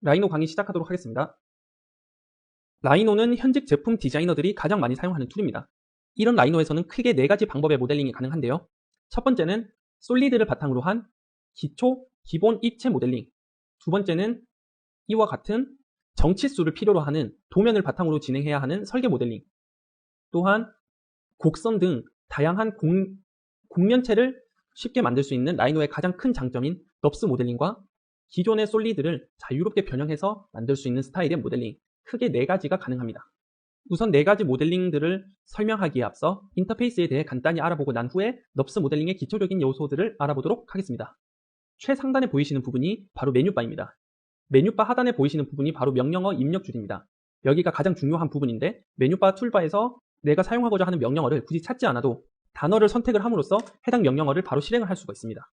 라이노 강의 시작하도록 하겠습니다. 라이노는 현직 제품 디자이너들이 가장 많이 사용하는 툴입니다. 이런 라이노에서는 크게 4가지 방법의 모델링이 가능한데요. 첫 번째는 솔리드를 바탕으로 한 기초, 기본 입체 모델링. 두 번째는 이와 같은 정치수를 필요로 하는 도면을 바탕으로 진행해야 하는 설계 모델링. 또한 곡선 등 다양한 곡면체를 쉽게 만들 수 있는 라이노의 가장 큰 장점인 넙스 모델링과 기존의 솔리드를 자유롭게 변형해서 만들 수 있는 스타일의 모델링, 크게 4가지가 가능합니다. 우선 4가지 모델링들을 설명하기에 앞서 인터페이스에 대해 간단히 알아보고 난 후에 넙스 모델링의 기초적인 요소들을 알아보도록 하겠습니다. 최상단에 보이시는 부분이 바로 메뉴바입니다. 메뉴바 하단에 보이시는 부분이 바로 명령어 입력줄입니다. 여기가 가장 중요한 부분인데 메뉴바 툴바에서 내가 사용하고자 하는 명령어를 굳이 찾지 않아도 단어를 선택을 함으로써 해당 명령어를 바로 실행을 할 수가 있습니다.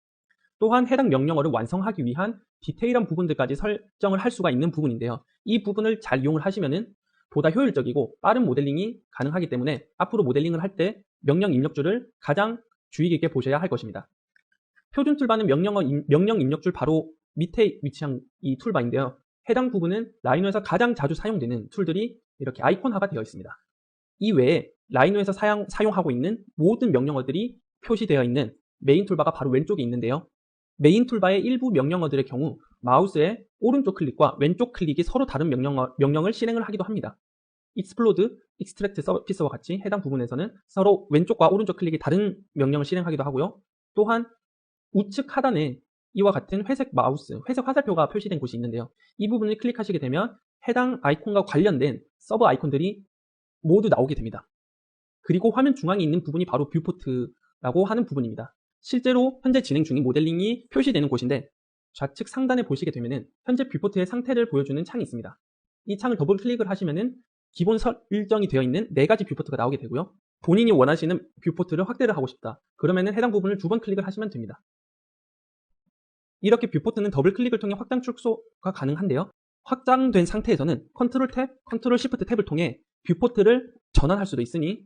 또한 해당 명령어를 완성하기 위한 디테일한 부분들까지 설정을 할 수가 있는 부분인데요. 이 부분을 잘 이용을 하시면은 보다 효율적이고 빠른 모델링이 가능하기 때문에 앞으로 모델링을 할 때 명령 입력줄을 가장 주의 깊게 보셔야 할 것입니다. 표준 툴바는 명령 입력줄 바로 밑에 위치한 이 툴바인데요. 해당 부분은 라이노에서 가장 자주 사용되는 툴들이 이렇게 아이콘화가 되어 있습니다. 이 외에 라이노에서 사용하고 있는 모든 명령어들이 표시되어 있는 메인 툴바가 바로 왼쪽에 있는데요. 메인 툴바의 일부 명령어들의 경우 마우스의 오른쪽 클릭과 왼쪽 클릭이 서로 다른 명령을 실행을 하기도 합니다. explode, extract 서피스와 같이 해당 부분에서는 서로 왼쪽과 오른쪽 클릭이 다른 명령을 실행하기도 하고요. 또한 우측 하단에 이와 같은 회색 마우스, 회색 화살표가 표시된 곳이 있는데요. 이 부분을 클릭하시게 되면 해당 아이콘과 관련된 서브 아이콘들이 모두 나오게 됩니다. 그리고 화면 중앙에 있는 부분이 바로 뷰포트라고 하는 부분입니다. 실제로 현재 진행 중인 모델링이 표시되는 곳인데 좌측 상단에 보시게 되면 현재 뷰포트의 상태를 보여주는 창이 있습니다. 이 창을 더블 클릭을 하시면 기본 설정이 되어 있는 4가지 뷰포트가 나오게 되고요. 본인이 원하시는 뷰포트를 확대를 하고 싶다. 그러면 해당 부분을 2번 클릭을 하시면 됩니다. 이렇게 뷰포트는 더블 클릭을 통해 확장 축소가 가능한데요. 확장된 상태에서는 컨트롤 탭, 컨트롤 시프트 탭을 통해 뷰포트를 전환할 수도 있으니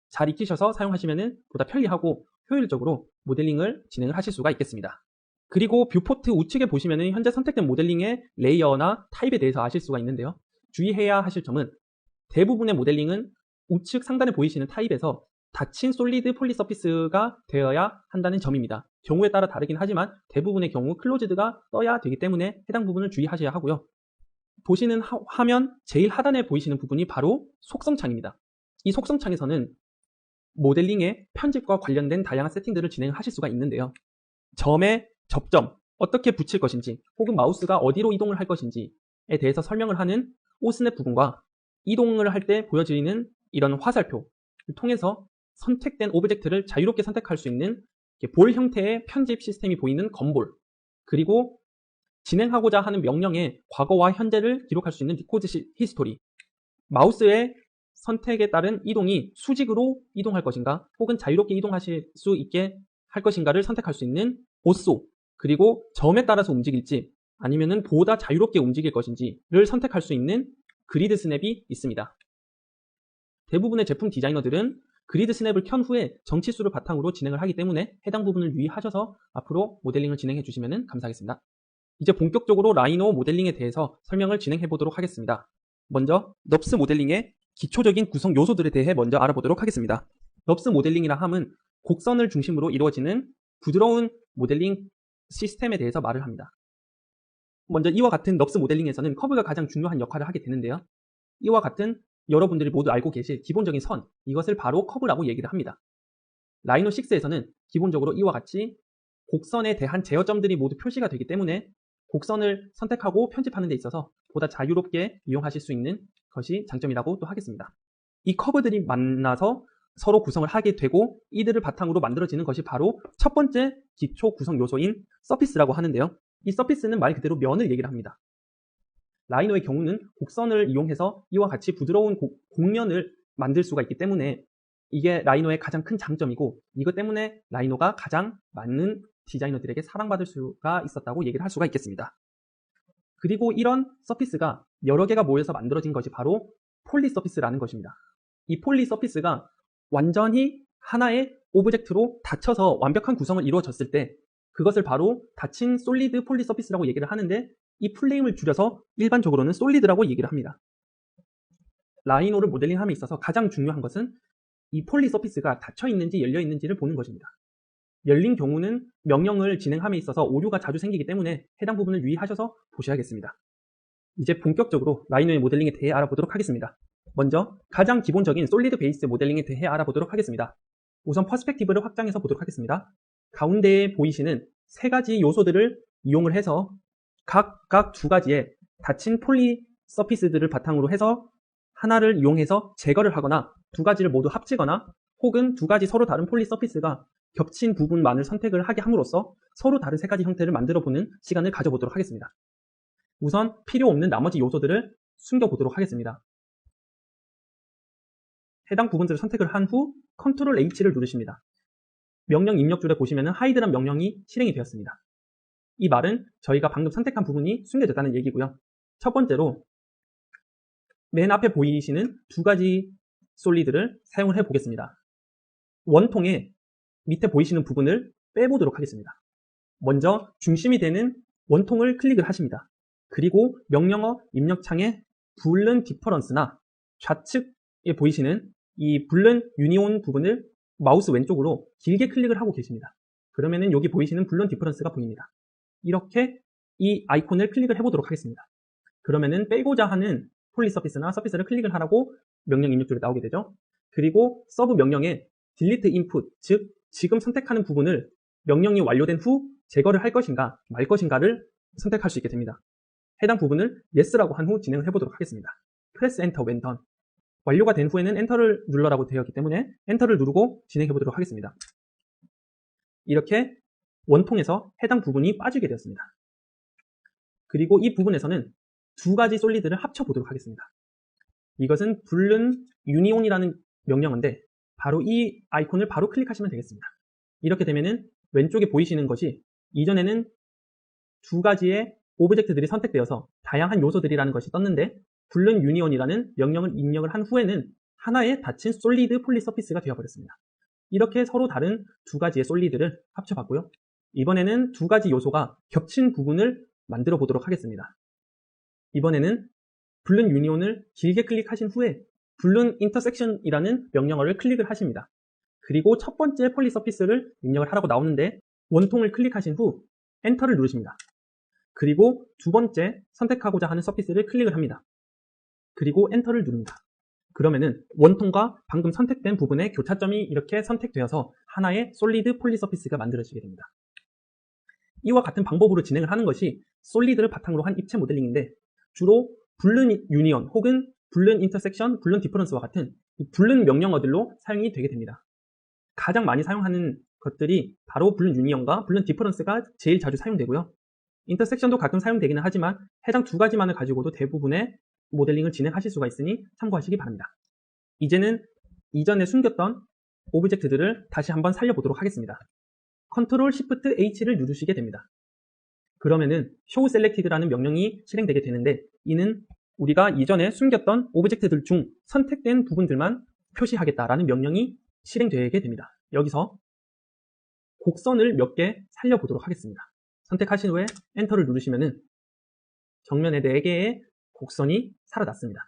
잘 익히셔서 사용하시면 보다 편리하고 효율적으로 모델링을 진행을 하실 수가 있겠습니다. 그리고 뷰포트 우측에 보시면 현재 선택된 모델링의 레이어나 타입에 대해서 아실 수가 있는데요. 주의해야 하실 점은 대부분의 모델링은 우측 상단에 보이시는 타입에서 닫힌 솔리드 폴리 서피스가 되어야 한다는 점입니다. 경우에 따라 다르긴 하지만 대부분의 경우 클로즈드가 떠야 되기 때문에 해당 부분을 주의하셔야 하고요. 보시는 화면 제일 하단에 보이시는 부분이 바로 속성창입니다. 이 속성창에서는 모델링의 편집과 관련된 다양한 세팅들을 진행하실 수가 있는데요. 점의 접점, 어떻게 붙일 것인지 혹은 마우스가 어디로 이동을 할 것인지에 대해서 설명을 하는 오스냅 부분과 이동을 할 때 보여지는 이런 화살표를 통해서 선택된 오브젝트를 자유롭게 선택할 수 있는 볼 형태의 편집 시스템이 보이는 건볼, 그리고 진행하고자 하는 명령의 과거와 현재를 기록할 수 있는 리코드 히스토리, 마우스의 선택에 따른 이동이 수직으로 이동할 것인가 혹은 자유롭게 이동하실 수 있게 할 것인가를 선택할 수 있는 보소, 그리고 점에 따라서 움직일지 아니면은 보다 자유롭게 움직일 것인지를 선택할 수 있는 그리드 스냅이 있습니다. 대부분의 제품 디자이너들은 그리드 스냅을 켠 후에 정치수를 바탕으로 진행을 하기 때문에 해당 부분을 유의하셔서 앞으로 모델링을 진행해 주시면 감사하겠습니다. 이제 본격적으로 라이노 모델링에 대해서 설명을 진행해 보도록 하겠습니다. 먼저 넙스 모델링의 기초적인 구성 요소들에 대해 먼저 알아보도록 하겠습니다. 넙스 모델링이라 함은 곡선을 중심으로 이루어지는 부드러운 모델링 시스템에 대해서 말을 합니다. 먼저 이와 같은 넙스 모델링에서는 커브가 가장 중요한 역할을 하게 되는데요. 이와 같은 여러분들이 모두 알고 계실 기본적인 선, 이것을 바로 커브라고 얘기를 합니다. 라이노 6에서는 기본적으로 이와 같이 곡선에 대한 제어점들이 모두 표시가 되기 때문에 곡선을 선택하고 편집하는 데 있어서 보다 자유롭게 이용하실 수 있는 것이 장점이라고 또 하겠습니다. 이 커브들이 만나서 서로 구성을 하게 되고 이들을 바탕으로 만들어지는 것이 바로 첫 번째 기초 구성 요소인 서피스라고 하는데요. 이 서피스는 말 그대로 면을 얘기를 합니다. 라이노의 경우는 곡선을 이용해서 이와 같이 부드러운 곡면을 만들 수가 있기 때문에 이게 라이노의 가장 큰 장점이고 이것 때문에 라이노가 가장 많은 디자이너들에게 사랑받을 수가 있었다고 얘기를 할 수가 있겠습니다. 그리고 이런 서피스가 여러 개가 모여서 만들어진 것이 바로 폴리 서피스라는 것입니다. 이 폴리 서피스가 완전히 하나의 오브젝트로 닫혀서 완벽한 구성을 이루어졌을 때 그것을 바로 닫힌 솔리드 폴리 서피스라고 얘기를 하는데 이 풀네임을 줄여서 일반적으로는 솔리드라고 얘기를 합니다. 라이노를 모델링함에 있어서 가장 중요한 것은 이 폴리 서피스가 닫혀 있는지 열려 있는지를 보는 것입니다. 열린 경우는 명령을 진행함에 있어서 오류가 자주 생기기 때문에 해당 부분을 유의하셔서 보셔야겠습니다. 이제 본격적으로 라이노의 모델링에 대해 알아보도록 하겠습니다. 먼저 가장 기본적인 솔리드 베이스 모델링에 대해 알아보도록 하겠습니다. 우선 퍼스펙티브를 확장해서 보도록 하겠습니다. 가운데에 보이시는 세 가지 요소들을 이용을 해서 각각 두 가지의 닫힌 폴리 서피스들을 바탕으로 해서 하나를 이용해서 제거를 하거나 두 가지를 모두 합치거나 혹은 두 가지 서로 다른 폴리 서피스가 겹친 부분만을 선택을 하게 함으로써 서로 다른 세 가지 형태를 만들어보는 시간을 가져보도록 하겠습니다. 우선 필요 없는 나머지 요소들을 숨겨보도록 하겠습니다. 해당 부분들을 선택을 한 후 컨트롤 H를 누르십니다. 명령 입력줄에 보시면 하이드란 명령이 실행이 되었습니다. 이 말은 저희가 방금 선택한 부분이 숨겨졌다는 얘기고요. 첫 번째로 맨 앞에 보이시는 두 가지 솔리드를 사용을 해보겠습니다. 원통에 밑에 보이시는 부분을 빼보도록 하겠습니다. 먼저 중심이 되는 원통을 클릭을 하십니다. 그리고 명령어 입력창에 불른 디퍼런스나 좌측에 보이시는 이 불른 유니온 부분을 마우스 왼쪽으로 길게 클릭을 하고 계십니다. 그러면은 여기 보이시는 불른 디퍼런스가 보입니다. 이렇게 이 아이콘을 클릭을 해보도록 하겠습니다. 그러면은 빼고자 하는 폴리 서피스나 서피스를 클릭을 하라고 명령 입력줄에 나오게 되죠. 그리고 서브 명령에 delete input, 즉 지금 선택하는 부분을 명령이 완료된 후 제거를 할 것인가 말 것인가를 선택할 수 있게 됩니다. 해당 부분을 yes라고 한 후 진행을 해보도록 하겠습니다. press enter when done. 완료가 된 후에는 엔터를 눌러라고 되어 있기 때문에 엔터를 누르고 진행해보도록 하겠습니다. 이렇게 원통에서 해당 부분이 빠지게 되었습니다. 그리고 이 부분에서는 두 가지 솔리드를 합쳐보도록 하겠습니다. 이것은 불른 유니온이라는 명령어인데 바로 이 아이콘을 바로 클릭하시면 되겠습니다. 이렇게 되면은 왼쪽에 보이시는 것이 이전에는 두 가지의 오브젝트들이 선택되어서 다양한 요소들이라는 것이 떴는데 불른 유니온이라는 명령을 입력을 한 후에는 하나의 닫힌 솔리드 폴리 서피스가 되어버렸습니다. 이렇게 서로 다른 두 가지의 솔리드를 합쳐봤고요. 이번에는 두 가지 요소가 겹친 부분을 만들어 보도록 하겠습니다. 이번에는 불른 유니온을 길게 클릭하신 후에 불른 인터섹션이라는 명령어를 클릭을 하십니다. 그리고 첫 번째 폴리 서피스를 입력을 하라고 나오는데 원통을 클릭하신 후 엔터를 누르십니다. 그리고 두 번째 선택하고자 하는 서피스를 클릭을 합니다. 그리고 엔터를 누릅니다. 그러면은 원통과 방금 선택된 부분의 교차점이 이렇게 선택되어서 하나의 솔리드 폴리 서피스가 만들어지게 됩니다. 이와 같은 방법으로 진행을 하는 것이 솔리드를 바탕으로 한 입체 모델링인데 주로 불른 유니온 혹은 불른 인터섹션, 불른 디퍼런스와 같은 불른 명령어들로 사용이 되게 됩니다. 가장 많이 사용하는 것들이 바로 불른 유니온과 불른 디퍼런스가 제일 자주 사용되고요. 인터섹션도 가끔 사용되기는 하지만 해당 두 가지만을 가지고도 대부분의 모델링을 진행하실 수가 있으니 참고하시기 바랍니다. 이제는 이전에 숨겼던 오브젝트들을 다시 한번 살려보도록 하겠습니다. 컨트롤 시프트 H를 누르시게 됩니다. 그러면은 show selected라는 명령이 실행되게 되는데 이는 우리가 이전에 숨겼던 오브젝트들 중 선택된 부분들만 표시하겠다라는 명령이 실행되게 됩니다. 여기서 곡선을 몇 개 살려보도록 하겠습니다. 선택하신 후에 엔터를 누르시면은 정면에 4개의 곡선이 살아났습니다.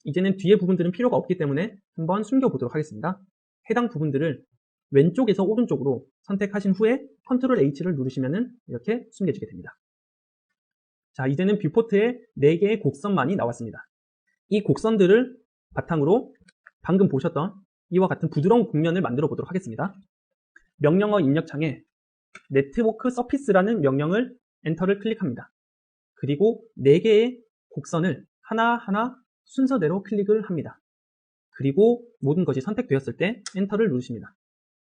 이제는 뒤에 부분들은 필요가 없기 때문에 한번 숨겨보도록 하겠습니다. 해당 부분들을 왼쪽에서 오른쪽으로 선택하신 후에 컨트롤 H를 누르시면은 이렇게 숨겨지게 됩니다. 자, 이제는 뷰포트에 4개의 곡선만이 나왔습니다. 이 곡선들을 바탕으로 방금 보셨던 이와 같은 부드러운 곡면을 만들어 보도록 하겠습니다. 명령어 입력창에 네트워크 서피스라는 명령을 엔터를 클릭합니다. 그리고 4개의 곡선을 하나하나 순서대로 클릭을 합니다. 그리고 모든 것이 선택되었을 때 엔터를 누르십니다.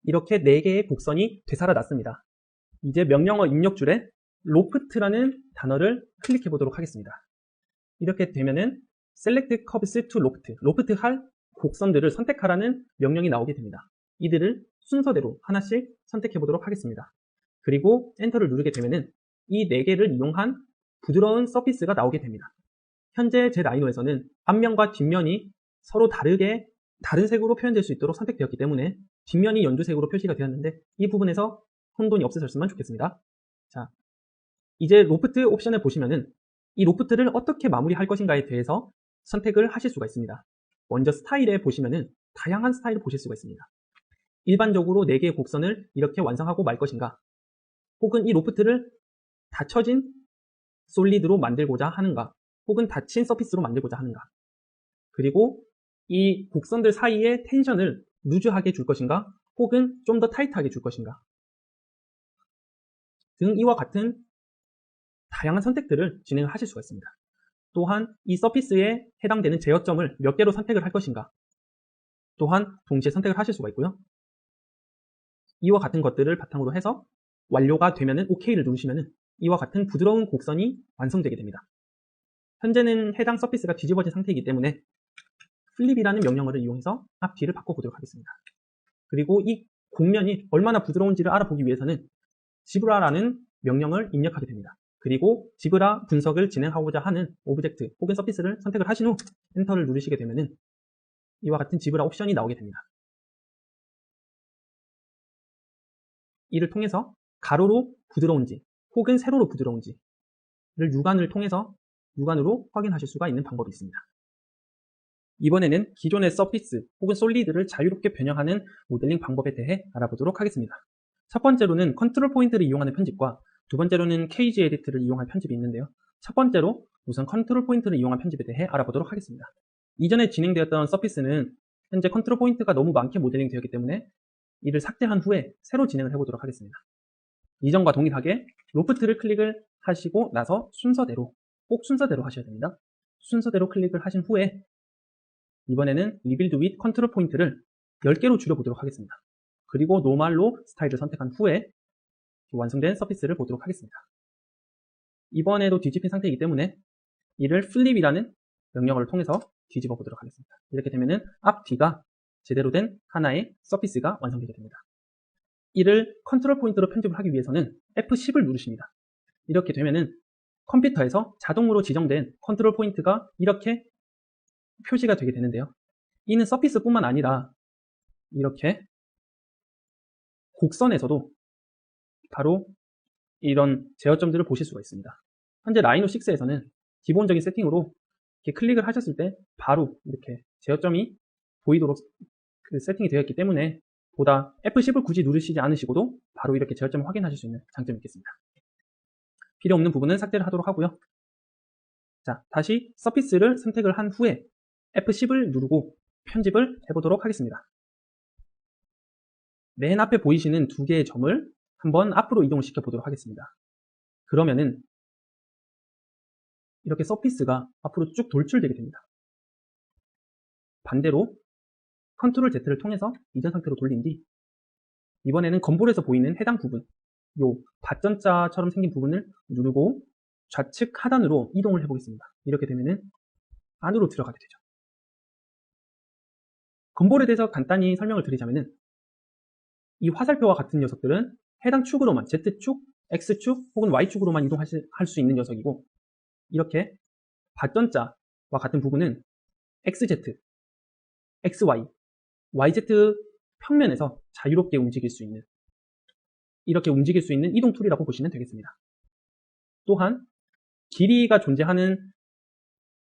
이렇게 4개의 곡선이 되살아났습니다. 이제 명령어 입력줄에 로프트라는 단어를 클릭해 보도록 하겠습니다. 이렇게 되면은 select curves to loft, 로프트 할 곡선들을 선택하라는 명령이 나오게 됩니다. 이들을 순서대로 하나씩 선택해 보도록 하겠습니다. 그리고 엔터를 누르게 되면은 이 4개를 이용한 부드러운 서피스가 나오게 됩니다. 현재 제 라이노에서는 앞면과 뒷면이 서로 다르게 다른 색으로 표현될 수 있도록 선택되었기 때문에 뒷면이 연두색으로 표시가 되었는데 이 부분에서 혼돈이 없으셨으면 좋겠습니다. 자, 이제 로프트 옵션을 보시면은 이 로프트를 어떻게 마무리할 것인가에 대해서 선택을 하실 수가 있습니다. 먼저 스타일에 보시면은 다양한 스타일을 보실 수가 있습니다. 일반적으로 4개의 곡선을 이렇게 완성하고 말 것인가, 혹은 이 로프트를 닫혀진 솔리드로 만들고자 하는가, 혹은 닫힌 서피스로 만들고자 하는가, 그리고 이 곡선들 사이에 텐션을 루즈하게 줄 것인가, 혹은 좀 더 타이트하게 줄 것인가 등 이와 같은 다양한 선택들을 진행하실 수가 있습니다. 또한 이 서피스에 해당되는 제어점을 몇 개로 선택을 할 것인가 또한 동시에 선택을 하실 수가 있고요. 이와 같은 것들을 바탕으로 해서 완료가 되면은 OK를 누르시면은 이와 같은 부드러운 곡선이 완성되게 됩니다. 현재는 해당 서피스가 뒤집어진 상태이기 때문에 플립이라는 명령어를 이용해서 앞 뒤를 바꿔보도록 하겠습니다. 그리고 이 곡면이 얼마나 부드러운지를 알아보기 위해서는 지브라라는 명령을 입력하게 됩니다. 그리고 지브라 분석을 진행하고자 하는 오브젝트 혹은 서피스를 선택을 하신 후 엔터를 누르시게 되면은 이와 같은 지브라 옵션이 나오게 됩니다. 이를 통해서 가로로 부드러운지 혹은 세로로 부드러운지를 육안으로 확인하실 수가 있는 방법이 있습니다. 이번에는 기존의 서피스 혹은 솔리드를 자유롭게 변형하는 모델링 방법에 대해 알아보도록 하겠습니다. 첫 번째로는 컨트롤 포인트를 이용하는 편집과 두 번째로는 케이지 에디트를 이용한 편집이 있는데요. 첫 번째로 우선 컨트롤 포인트를 이용한 편집에 대해 알아보도록 하겠습니다. 이전에 진행되었던 서피스는 현재 컨트롤 포인트가 너무 많게 모델링 되었기 때문에 이를 삭제한 후에 새로 진행을 해보도록 하겠습니다. 이전과 동일하게 로프트를 클릭을 하시고 나서 꼭 순서대로 하셔야 됩니다. 순서대로 클릭을 하신 후에 이번에는 리빌드 윗 컨트롤 포인트를 10개로 줄여보도록 하겠습니다. 그리고 노멀로 스타일을 선택한 후에 완성된 서피스를 보도록 하겠습니다. 이번에도 뒤집힌 상태이기 때문에 이를 플립이라는 명령어를 통해서 뒤집어 보도록 하겠습니다. 이렇게 되면은 앞뒤가 제대로 된 하나의 서피스가 완성되게 됩니다. 이를 컨트롤 포인트로 편집을 하기 위해서는 F10을 누르십니다. 이렇게 되면은 컴퓨터에서 자동으로 지정된 컨트롤 포인트가 이렇게 표시가 되게 되는데요. 이는 서피스뿐만 아니라 이렇게 곡선에서도 바로 이런 제어점들을 보실 수가 있습니다. 현재 라이노 6에서는 기본적인 세팅으로 이렇게 클릭을 하셨을 때 바로 이렇게 제어점이 보이도록 세팅이 되어 있기 때문에 보다 F10을 굳이 누르시지 않으시고도 바로 이렇게 제어점을 확인하실 수 있는 장점이 있겠습니다. 필요 없는 부분은 삭제를 하도록 하고요. 자, 다시 서피스를 선택을 한 후에 F10을 누르고 편집을 해보도록 하겠습니다. 맨 앞에 보이시는 두 개의 점을 한번 앞으로 이동을 시켜 보도록 하겠습니다. 그러면은 이렇게 서피스가 앞으로 쭉 돌출되게 됩니다. 반대로 컨트롤 Z를 통해서 이전 상태로 돌린 뒤 이번에는 건볼에서 보이는 해당 부분, 요 밧전자처럼 생긴 부분을 누르고 좌측 하단으로 이동을 해보겠습니다. 이렇게 되면은 안으로 들어가게 되죠. 건볼에 대해서 간단히 설명을 드리자면은 이 화살표와 같은 녀석들은 해당 축으로만 Z축, X축 혹은 Y축으로만 이동할 수 있는 녀석이고 이렇게 밧전자와 같은 부분은 XZ, XY, YZ 평면에서 자유롭게 움직일 수 있는 이렇게 움직일 수 있는 이동 툴이라고 보시면 되겠습니다. 또한 길이가 존재하는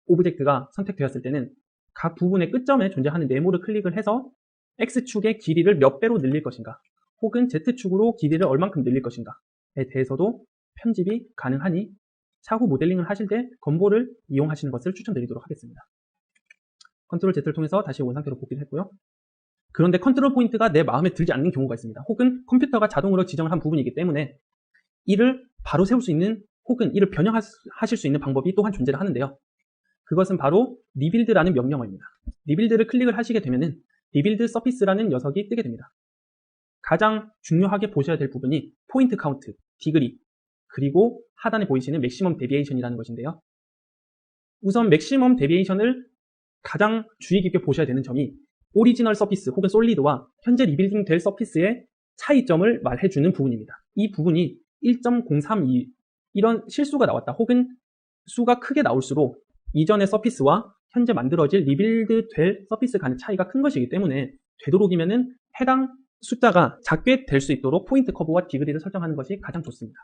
오브젝트가 선택되었을 때는 각 부분의 끝점에 존재하는 네모를 클릭을 해서 X축의 길이를 몇 배로 늘릴 것인가 혹은 Z축으로 길이를 얼만큼 늘릴 것인가에 대해서도 편집이 가능하니 차후 모델링을 하실 때 건볼을 이용하시는 것을 추천드리도록 하겠습니다. 컨트롤 Z를 통해서 다시 원상태로 복귀를 했고요. 그런데 컨트롤 포인트가 내 마음에 들지 않는 경우가 있습니다. 혹은 컴퓨터가 자동으로 지정을 한 부분이기 때문에 이를 바로 세울 수 있는 혹은 이를 변형하실 수 있는 방법이 또한 존재를 하는데요. 그것은 바로 리빌드라는 명령어입니다. 리빌드를 클릭을 하시게 되면은 리빌드 서피스라는 녀석이 뜨게 됩니다. 가장 중요하게 보셔야 될 부분이 포인트 카운트, 디그리, 그리고 하단에 보이시는 맥시멈 데비에이션이라는 것인데요. 우선 맥시멈 데비에이션을 가장 주의 깊게 보셔야 되는 점이 오리지널 서피스 혹은 솔리드와 현재 리빌딩 될 서피스의 차이점을 말해주는 부분입니다. 이 부분이 1.032 이런 실수가 나왔다 혹은 수가 크게 나올수록 이전의 서피스와 현재 만들어질 리빌드 될 서피스 간의 차이가 큰 것이기 때문에 되도록이면은 해당 숫자가 작게 될 수 있도록 포인트 커브와 디그리를 설정하는 것이 가장 좋습니다.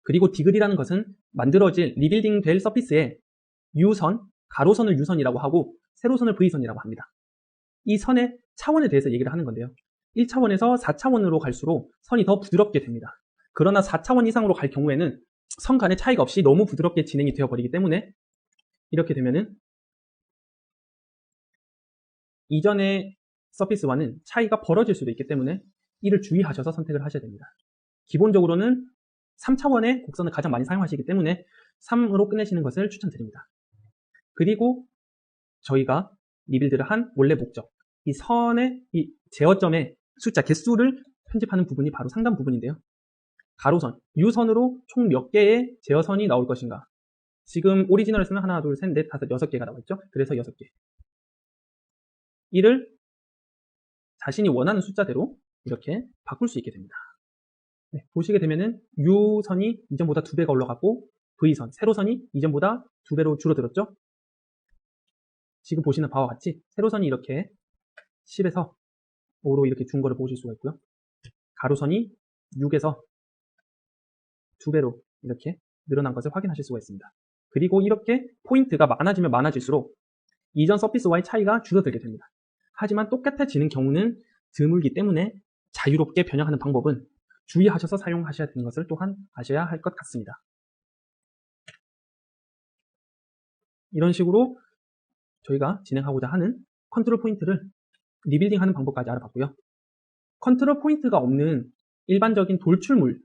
그리고 디글이라는 것은 만들어질 리빌딩 될 서피스에 U선, 가로선을 U선이라고 하고 세로선을 V선이라고 합니다. 이 선의 차원에 대해서 얘기를 하는 건데요. 1차원에서 4차원으로 갈수록 선이 더 부드럽게 됩니다. 그러나 4차원 이상으로 갈 경우에는 선 간의 차이가 없이 너무 부드럽게 진행이 되어버리기 때문에 이렇게 되면은 이전의 서피스와는 차이가 벌어질 수도 있기 때문에 이를 주의하셔서 선택을 하셔야 됩니다. 기본적으로는 3차원의 곡선을 가장 많이 사용하시기 때문에 3으로 끝내시는 것을 추천드립니다. 그리고 저희가 리빌드를 한 원래 목적, 이 선의 이 제어점의 숫자, 개수를 편집하는 부분이 바로 상단 부분인데요. 가로선, U선으로 총 몇 개의 제어선이 나올 것인가. 지금 오리지널에서는 하나, 둘, 셋, 넷, 다섯, 6개가 나와 있죠. 그래서 6개. 이를 자신이 원하는 숫자대로 이렇게 바꿀 수 있게 됩니다. 네, 보시게 되면은 U선이 이전보다 2배가 올라갔고 V선, 세로선이 이전보다 2배로 줄어들었죠. 지금 보시는 바와 같이 세로선이 이렇게 10에서 5로 이렇게 준 거를 보실 수가 있고요. 가로선이 6에서 2배로 이렇게 늘어난 것을 확인하실 수가 있습니다. 그리고 이렇게 포인트가 많아지면 많아질수록 이전 서피스와의 차이가 줄어들게 됩니다. 하지만 똑같아지는 경우는 드물기 때문에 자유롭게 변형하는 방법은 주의하셔서 사용하셔야 되는 것을 또한 아셔야 할 것 같습니다. 이런 식으로 저희가 진행하고자 하는 컨트롤 포인트를 리빌딩 하는 방법까지 알아봤고요. 컨트롤 포인트가 없는 일반적인 돌출물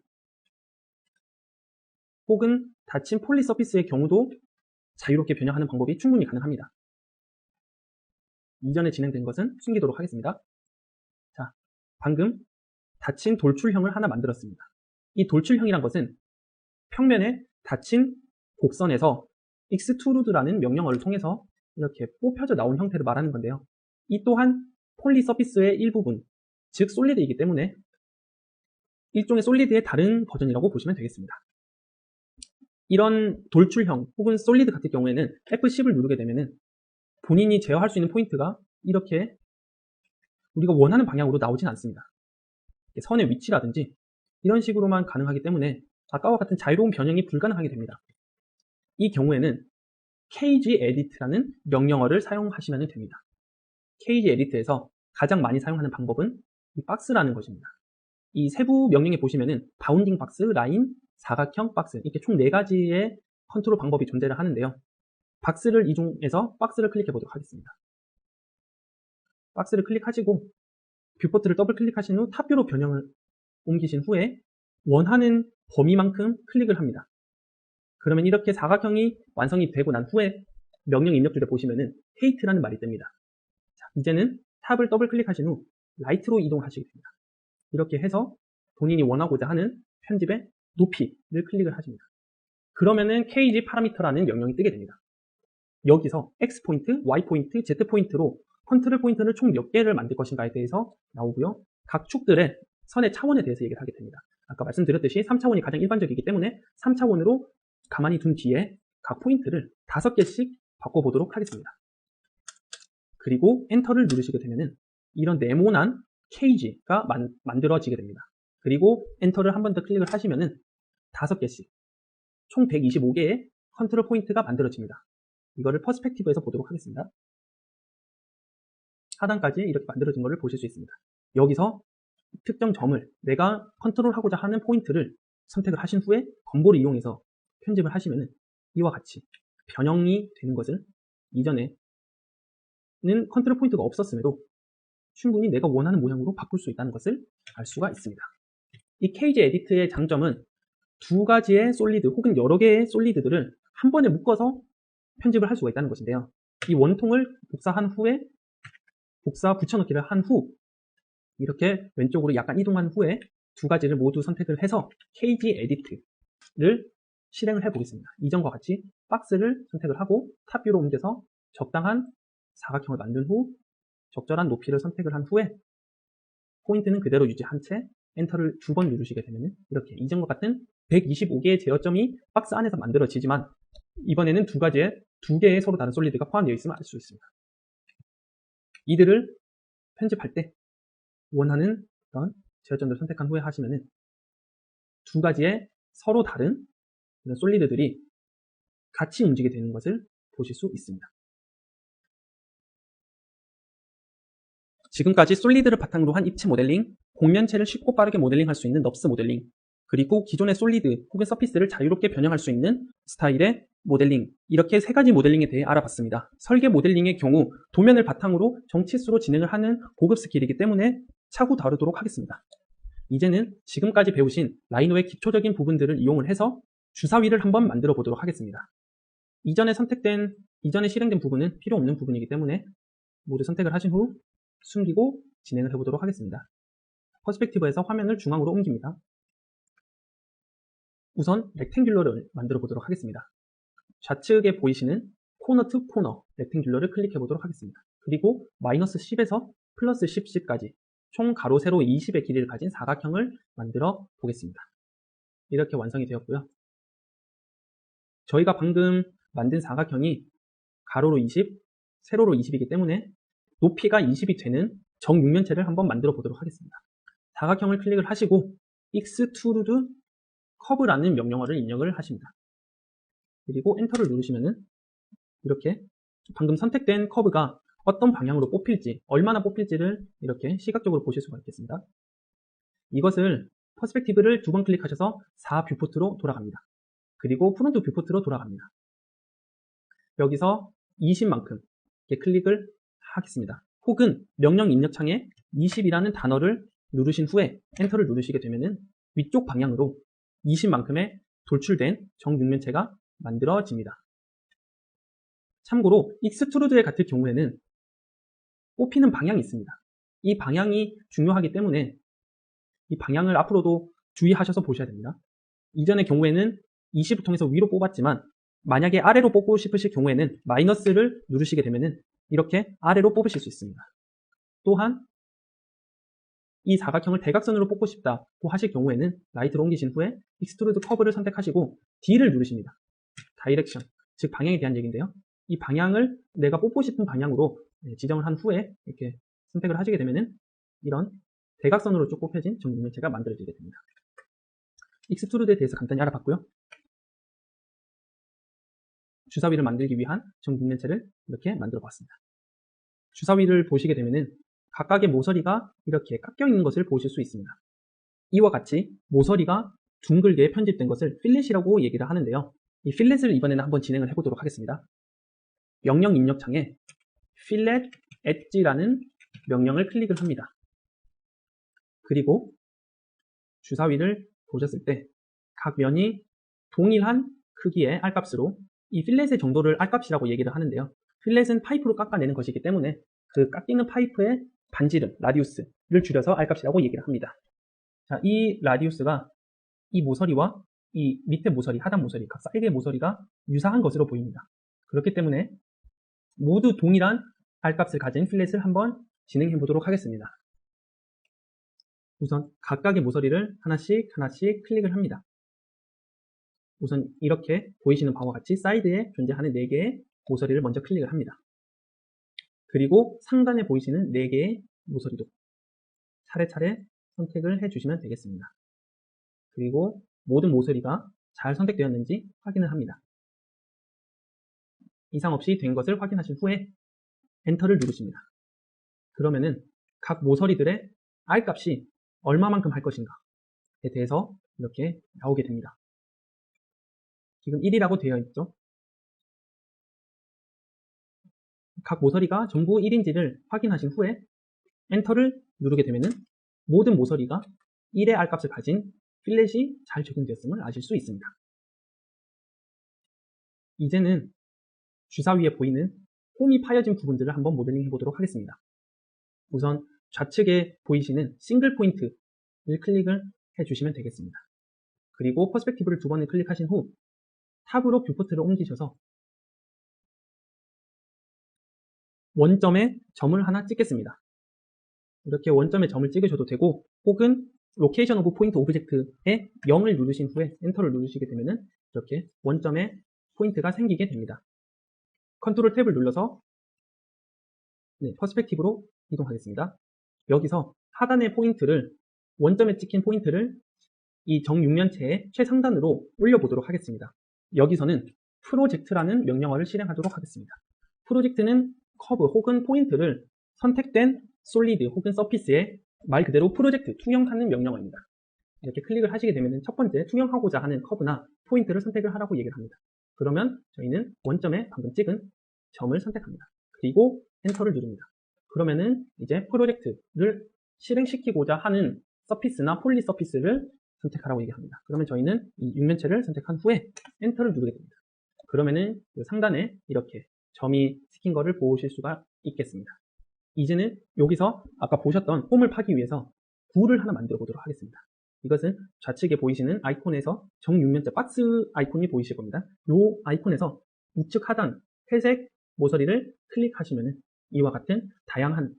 혹은 닫힌 폴리 서피스의 경우도 자유롭게 변형하는 방법이 충분히 가능합니다. 이전에 진행된 것은 숨기도록 하겠습니다. 자, 방금 닫힌 돌출형을 하나 만들었습니다. 이 돌출형이란 것은 평면에 닫힌 곡선에서 extrude라는 명령어를 통해서 이렇게 뽑혀져 나온 형태를 말하는 건데요. 이 또한 폴리 서피스의 일부분, 즉 솔리드이기 때문에 일종의 솔리드의 다른 버전이라고 보시면 되겠습니다. 이런 돌출형 혹은 솔리드 같은 경우에는 F10을 누르게 되면은 본인이 제어할 수 있는 포인트가 이렇게 우리가 원하는 방향으로 나오진 않습니다. 선의 위치라든지 이런 식으로만 가능하기 때문에 아까와 같은 자유로운 변형이 불가능하게 됩니다. 이 경우에는 cage edit라는 명령어를 사용하시면 됩니다. cage edit에서 가장 많이 사용하는 방법은 이 박스라는 것입니다. 이 세부 명령에 보시면은 바운딩 박스, 라인, 사각형, 박스 이렇게 총 4가지의 컨트롤 방법이 존재를 하는데요. 박스를 이중해서 박스를 클릭해 보도록 하겠습니다. 박스를 클릭하시고 뷰포트를 더블 클릭하신 후 탑뷰로 변형을 옮기신 후에 원하는 범위만큼 클릭을 합니다. 그러면 이렇게 사각형이 완성이 되고 난 후에 명령 입력줄에 보시면은 헤이트라는 말이 뜹니다. 자, 이제는 탑을 더블 클릭하신 후 라이트로 이동하시게 됩니다. 이렇게 해서 본인이 원하고자 하는 편집의 높이를 클릭을 하십니다. 그러면은 kg 파라미터라는 명령이 뜨게 됩니다. 여기서 x 포인트, y 포인트, z 포인트로 컨트롤 포인트를 총 몇 개를 만들 것인가에 대해서 나오고요. 각 축들의 선의 차원에 대해서 얘기를 하게 됩니다. 아까 말씀드렸듯이 3차원이 가장 일반적이기 때문에 3차원으로 가만히 둔 뒤에 각 포인트를 5개씩 바꿔보도록 하겠습니다. 그리고 엔터를 누르시게 되면은 이런 네모난 케이지가 만들어지게 됩니다. 그리고 엔터를 한 번 더 클릭을 하시면은 5개씩 총 125개의 컨트롤 포인트가 만들어집니다. 이거를 퍼스펙티브에서 보도록 하겠습니다. 하단까지 이렇게 만들어진 것을 보실 수 있습니다. 여기서 특정 점을 내가 컨트롤하고자 하는 포인트를 선택을 하신 후에 검보를 이용해서 편집을 하시면은 이와 같이 변형이 되는 것을 이전에는 컨트롤 포인트가 없었음에도 충분히 내가 원하는 모양으로 바꿀 수 있다는 것을 알 수가 있습니다. 이 케이지 에디트의 장점은 2가지의 솔리드 혹은 여러 개의 솔리드들을 한 번에 묶어서 편집을 할 수가 있다는 것인데요. 이 원통을 복사한 후에 복사 붙여넣기를 한 후 이렇게 왼쪽으로 약간 이동한 후에 2가지를 모두 선택을 해서 케이지 에디트를 실행을 해 보겠습니다. 이전과 같이 박스를 선택을 하고 탑뷰로 옮겨서 적당한 사각형을 만든 후 적절한 높이를 선택을 한 후에 포인트는 그대로 유지한 채 엔터를 2번 누르시게 되면 이렇게 이전과 같은 125개의 제어점이 박스 안에서 만들어지지만 이번에는 2개의 서로 다른 솔리드가 포함되어 있음을 알 수 있습니다. 이들을 편집할 때 원하는 그런 제어점들을 선택한 후에 하시면은 2가지의 서로 다른 이런 솔리드들이 같이 움직이게 되는 것을 보실 수 있습니다. 지금까지 솔리드를 바탕으로 한 입체 모델링, 공면체를 쉽고 빠르게 모델링할 수 있는 넙스 모델링, 그리고 기존의 솔리드 혹은 서피스를 자유롭게 변형할 수 있는 스타일의 모델링, 이렇게 세 가지 모델링에 대해 알아봤습니다. 설계 모델링의 경우 도면을 바탕으로 정치수로 진행을 하는 고급 스킬이기 때문에 차후 다루도록 하겠습니다. 이제는 지금까지 배우신 라이노의 기초적인 부분들을 이용을 해서 주사위를 한번 만들어 보도록 하겠습니다. 이전에 실행된 부분은 필요 없는 부분이기 때문에 모두 선택을 하신 후 숨기고 진행을 해보도록 하겠습니다. 퍼스펙티브에서 화면을 중앙으로 옮깁니다. 우선 렉탱귤러를 만들어 보도록 하겠습니다. 좌측에 보이시는 코너 투 코너 렉탱귤러를 클릭해 보도록 하겠습니다. 그리고 마이너스 10에서 플러스 10까지 총 가로 세로 20의 길이를 가진 사각형을 만들어 보겠습니다. 이렇게 완성이 되었고요. 저희가 방금 만든 사각형이 가로로 20, 세로로 20이기 때문에 높이가 20이 되는 정육면체를 한번 만들어 보도록 하겠습니다. 사각형을 클릭을 하시고 extrude curve라는 명령어를 입력을 하십니다. 그리고 엔터를 누르시면은 이렇게 방금 선택된 커브가 어떤 방향으로 뽑힐지, 얼마나 뽑힐지를 이렇게 시각적으로 보실 수가 있겠습니다. 이것을 퍼스펙티브를 두 번 클릭하셔서 4 뷰포트로 돌아갑니다. 그리고 프론트 뷰포트로 돌아갑니다. 여기서 20만큼 이렇게 클릭을 하겠습니다. 혹은 명령 입력창에 20이라는 단어를 누르신 후에 엔터를 누르시게 되면은 위쪽 방향으로 20만큼의 돌출된 정육면체가 만들어집니다. 참고로 익스트루드에 같은 경우에는 뽑히는 방향이 있습니다. 이 방향이 중요하기 때문에 이 방향을 앞으로도 주의하셔서 보셔야 됩니다. 이전의 경우에는 20을 통해서 위로 뽑았지만 만약에 아래로 뽑고 싶으실 경우에는 마이너스를 누르시게 되면은 이렇게 아래로 뽑으실 수 있습니다. 또한 이 사각형을 대각선으로 뽑고 싶다고 하실 경우에는 라이트로 옮기신 후에 익스트루드 커브를 선택하시고 D를 누르십니다. 다이렉션, 즉 방향에 대한 얘기인데요. 이 방향을 내가 뽑고 싶은 방향으로 지정을 한 후에 이렇게 선택을 하시게 되면은 이런 대각선으로 쭉 뽑혀진 정육면체가 만들어지게 됩니다. 익스트루드에 대해서 간단히 알아봤고요. 주사위를 만들기 위한 정육면체를 이렇게 만들어 봤습니다. 주사위를 보시게 되면은 각각의 모서리가 이렇게 깎여 있는 것을 보실 수 있습니다. 이와 같이 모서리가 둥글게 편집된 것을 필렛이라고 얘기를 하는데요. 이 필렛을 이번에는 한번 진행을 해보도록 하겠습니다. 명령 입력창에 fillet edge라는 명령을 클릭을 합니다. 그리고 주사위를 보셨을 때 각 면이 동일한 크기의 R값으로 이 필렛의 정도를 R값이라고 얘기를 하는데요. 필렛은 파이프로 깎아내는 것이기 때문에 그 깎이는 파이프의 반지름, 라디우스를 줄여서 R값이라고 얘기를 합니다. 자, 이 라디우스가 이 모서리와 이 밑에 모서리, 하단 모서리, 각 사이드의 모서리가 유사한 것으로 보입니다. 그렇기 때문에 모두 동일한 R값을 가진 필렛을 한번 진행해 보도록 하겠습니다. 우선 각각의 모서리를 하나씩 클릭을 합니다. 우선 이렇게 보이시는 바와 같이 사이드에 존재하는 4개의 모서리를 먼저 클릭을 합니다. 그리고 상단에 보이시는 4개의 모서리도 차례차례 선택을 해주시면 되겠습니다. 그리고 모든 모서리가 잘 선택되었는지 확인을 합니다. 이상 없이 된 것을 확인하신 후에 엔터를 누르십니다. 그러면은 각 모서리들의 R값이 얼마만큼 할 것인가에 대해서 이렇게 나오게 됩니다. 지금 1이라고 되어 있죠. 각 모서리가 전부 1인지를 확인하신 후에 엔터를 누르게 되면은 모든 모서리가 1의 R값을 가진 필렛이 잘 적용되었음을 아실 수 있습니다. 이제는 주사위에 보이는 홈이 파여진 부분들을 한번 모델링 해보도록 하겠습니다. 우선 좌측에 보이시는 싱글 포인트를 클릭을 해주시면 되겠습니다. 그리고 퍼스펙티브를 2번을 클릭하신 후 탑으로 뷰포트를 옮기셔서 원점에 점을 하나 찍겠습니다. 이렇게 원점에 점을 찍으셔도 되고 혹은 로케이션 오브 포인트 오브젝트에 0을 누르신 후에 엔터를 누르시게 되면은 이렇게 원점에 포인트가 생기게 됩니다. 컨트롤 탭을 눌러서 퍼스펙티브로 이동하겠습니다. 여기서 하단의 포인트를 원점에 찍힌 포인트를 이 정육면체의 최상단으로 올려보도록 하겠습니다. 여기서는 프로젝트라는 명령어를 실행하도록 하겠습니다. 프로젝트는 커브 혹은 포인트를 선택된 솔리드 혹은 서피스에 말 그대로 프로젝트, 투영하는 명령어입니다. 이렇게 클릭을 하시게 되면 첫 번째 투영하고자 하는 커브나 포인트를 선택을 하라고 얘기를 합니다. 그러면 저희는 원점에 방금 찍은 점을 선택합니다. 그리고 엔터를 누릅니다. 그러면은 이제 프로젝트를 실행시키고자 하는 서피스나 폴리 서피스를 선택하라고 얘기합니다. 그러면 저희는 이 육면체를 선택한 후에 엔터를 누르게 됩니다. 그러면은 상단에 이렇게 점이 찍힌 거를 보실 수가 있겠습니다. 이제는 여기서 아까 보셨던 홈을 파기 위해서 구를 하나 만들어 보도록 하겠습니다. 이것은 좌측에 보이시는 아이콘에서 정육면체 박스 아이콘이 보이실 겁니다. 이 아이콘에서 우측 하단 회색 모서리를 클릭하시면 이와 같은 다양한